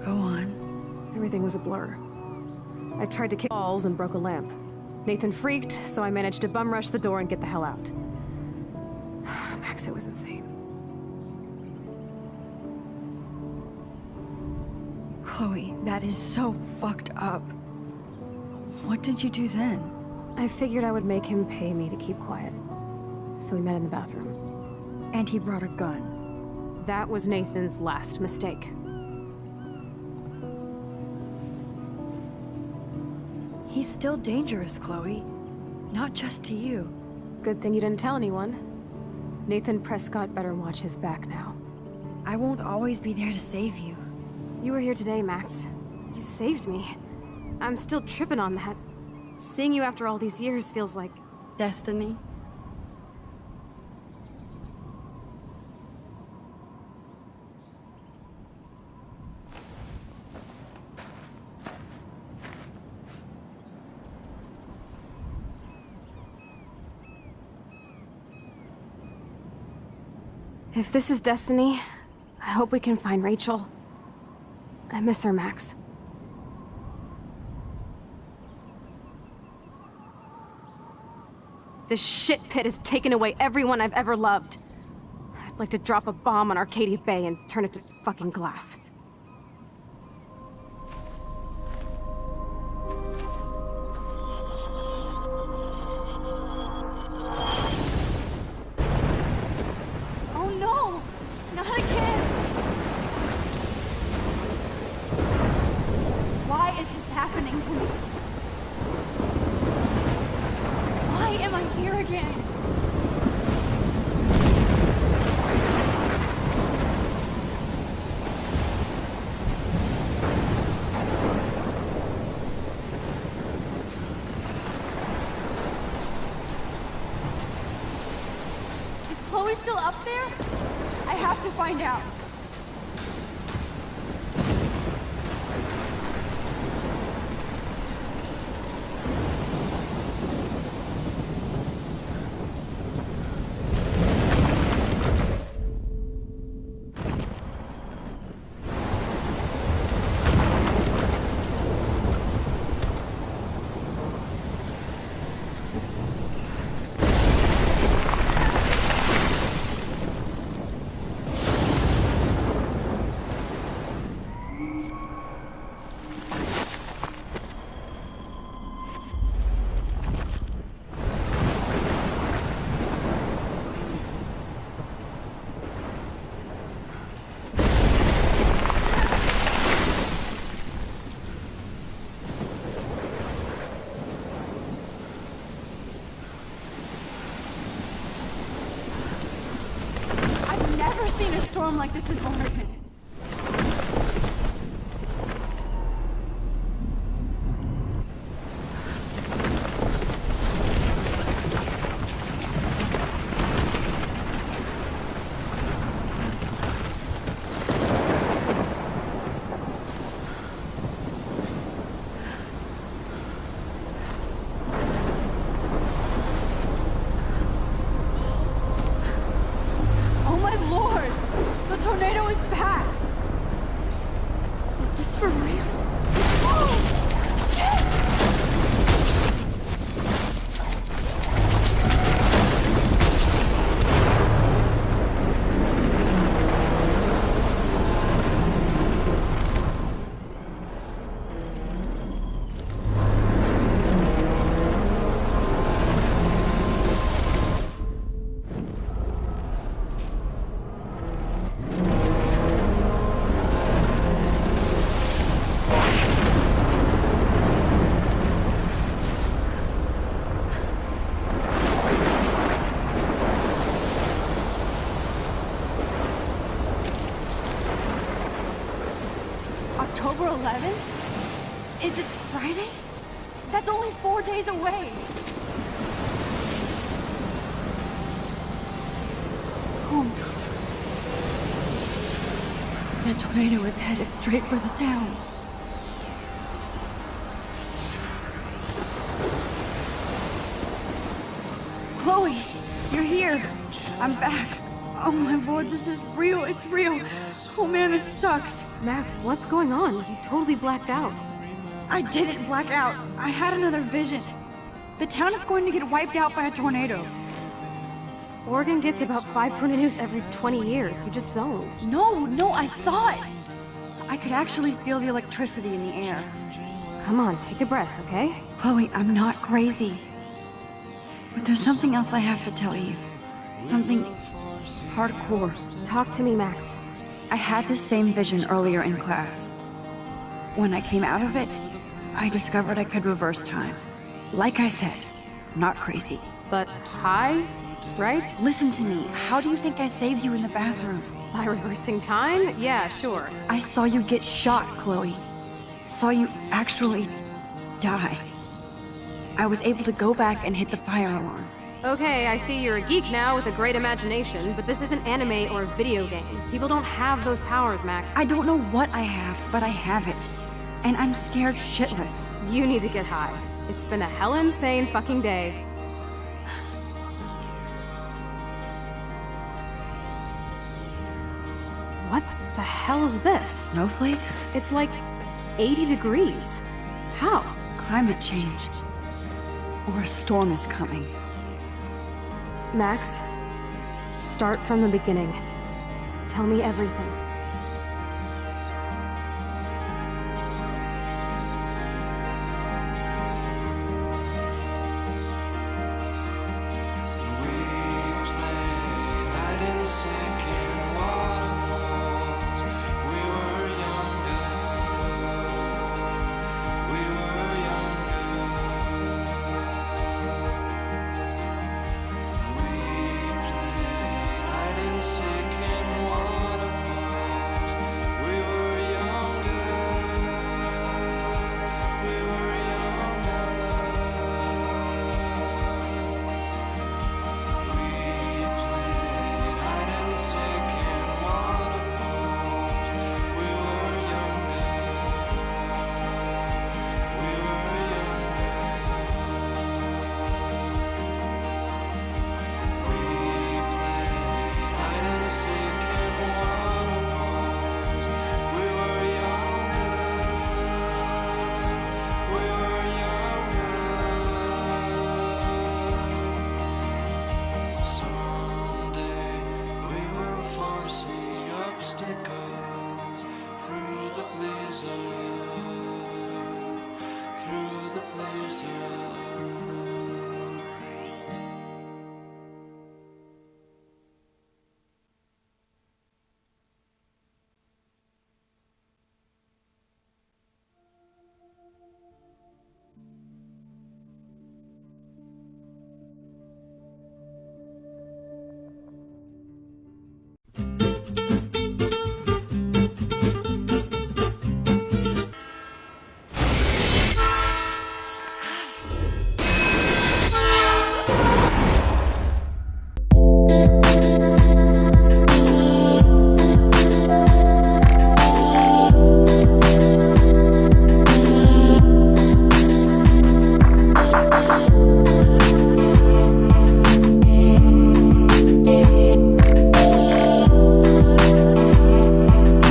[SPEAKER 1] Go on.
[SPEAKER 7] Everything was a blur. I tried to kick balls and broke a lamp. Nathan freaked, so I managed to bum rush the door and get the hell out. Max, it was insane.
[SPEAKER 1] Chloe, that is so fucked up. What did you do then?
[SPEAKER 7] I figured I would make him pay me to keep quiet. So we met in the bathroom.
[SPEAKER 1] And he brought a gun.
[SPEAKER 7] That was Nathan's last mistake.
[SPEAKER 1] He's still dangerous, Chloe. Not just to you.
[SPEAKER 7] Good thing you didn't tell anyone. Nathan Prescott better watch his back now.
[SPEAKER 1] I won't always be there to save you.
[SPEAKER 7] You were here today, Max. You saved me. I'm still tripping on that. Seeing you after all these years feels like...
[SPEAKER 1] destiny.
[SPEAKER 7] If this is destiny, I hope we can find Rachel. I miss her, Max. This shit pit has taken away everyone I've ever loved. I'd like to drop a bomb on Arcadia Bay and turn it to fucking glass.
[SPEAKER 1] Oh no! Not again! Why is this happening to me? Why am I here again? Is Chloe still up there? I have to find out. never seen a storm like this in Oregon. Oh my lord! The tornado is back! Is this for real? Oh! Shit! October 11th? Is this Friday? That's only 4 days away! Oh no. That tornado is headed straight for the town. Chloe, you're here. I'm back. Oh my lord, this is real. It's real. Oh man, this sucks.
[SPEAKER 7] Max, what's going on? You totally blacked out.
[SPEAKER 1] I didn't black out. I had another vision. The town is going to get wiped out by a tornado.
[SPEAKER 7] Oregon gets about 5 tornadoes every 20 years. You just zoned.
[SPEAKER 1] No, I saw it. I could actually feel the electricity in the air.
[SPEAKER 7] Come on, take a breath, okay?
[SPEAKER 1] Chloe, I'm not crazy. But there's something else I have to tell you. Something hardcore.
[SPEAKER 7] Talk to me, Max.
[SPEAKER 1] I had this same vision earlier in class. When I came out of it, I discovered I could reverse time. Like I said, not crazy.
[SPEAKER 7] But high, right?
[SPEAKER 1] Listen to me. How do you think I saved you in the bathroom?
[SPEAKER 7] By reversing time? Yeah, sure.
[SPEAKER 1] I saw you get shot, Chloe. Saw you actually die. I was able to go back and hit the fire alarm.
[SPEAKER 7] Okay, I see you're a geek now with a great imagination, but this isn't anime or a video game. People don't have those powers, Max.
[SPEAKER 1] I don't know what I have, but I have it. And I'm scared shitless.
[SPEAKER 7] You need to get high. It's been a hell insane fucking day. What the hell is this?
[SPEAKER 1] Snowflakes?
[SPEAKER 7] It's like 80 degrees. How?
[SPEAKER 1] Climate change. Or a storm is coming.
[SPEAKER 7] Max, start from the beginning. Tell me everything.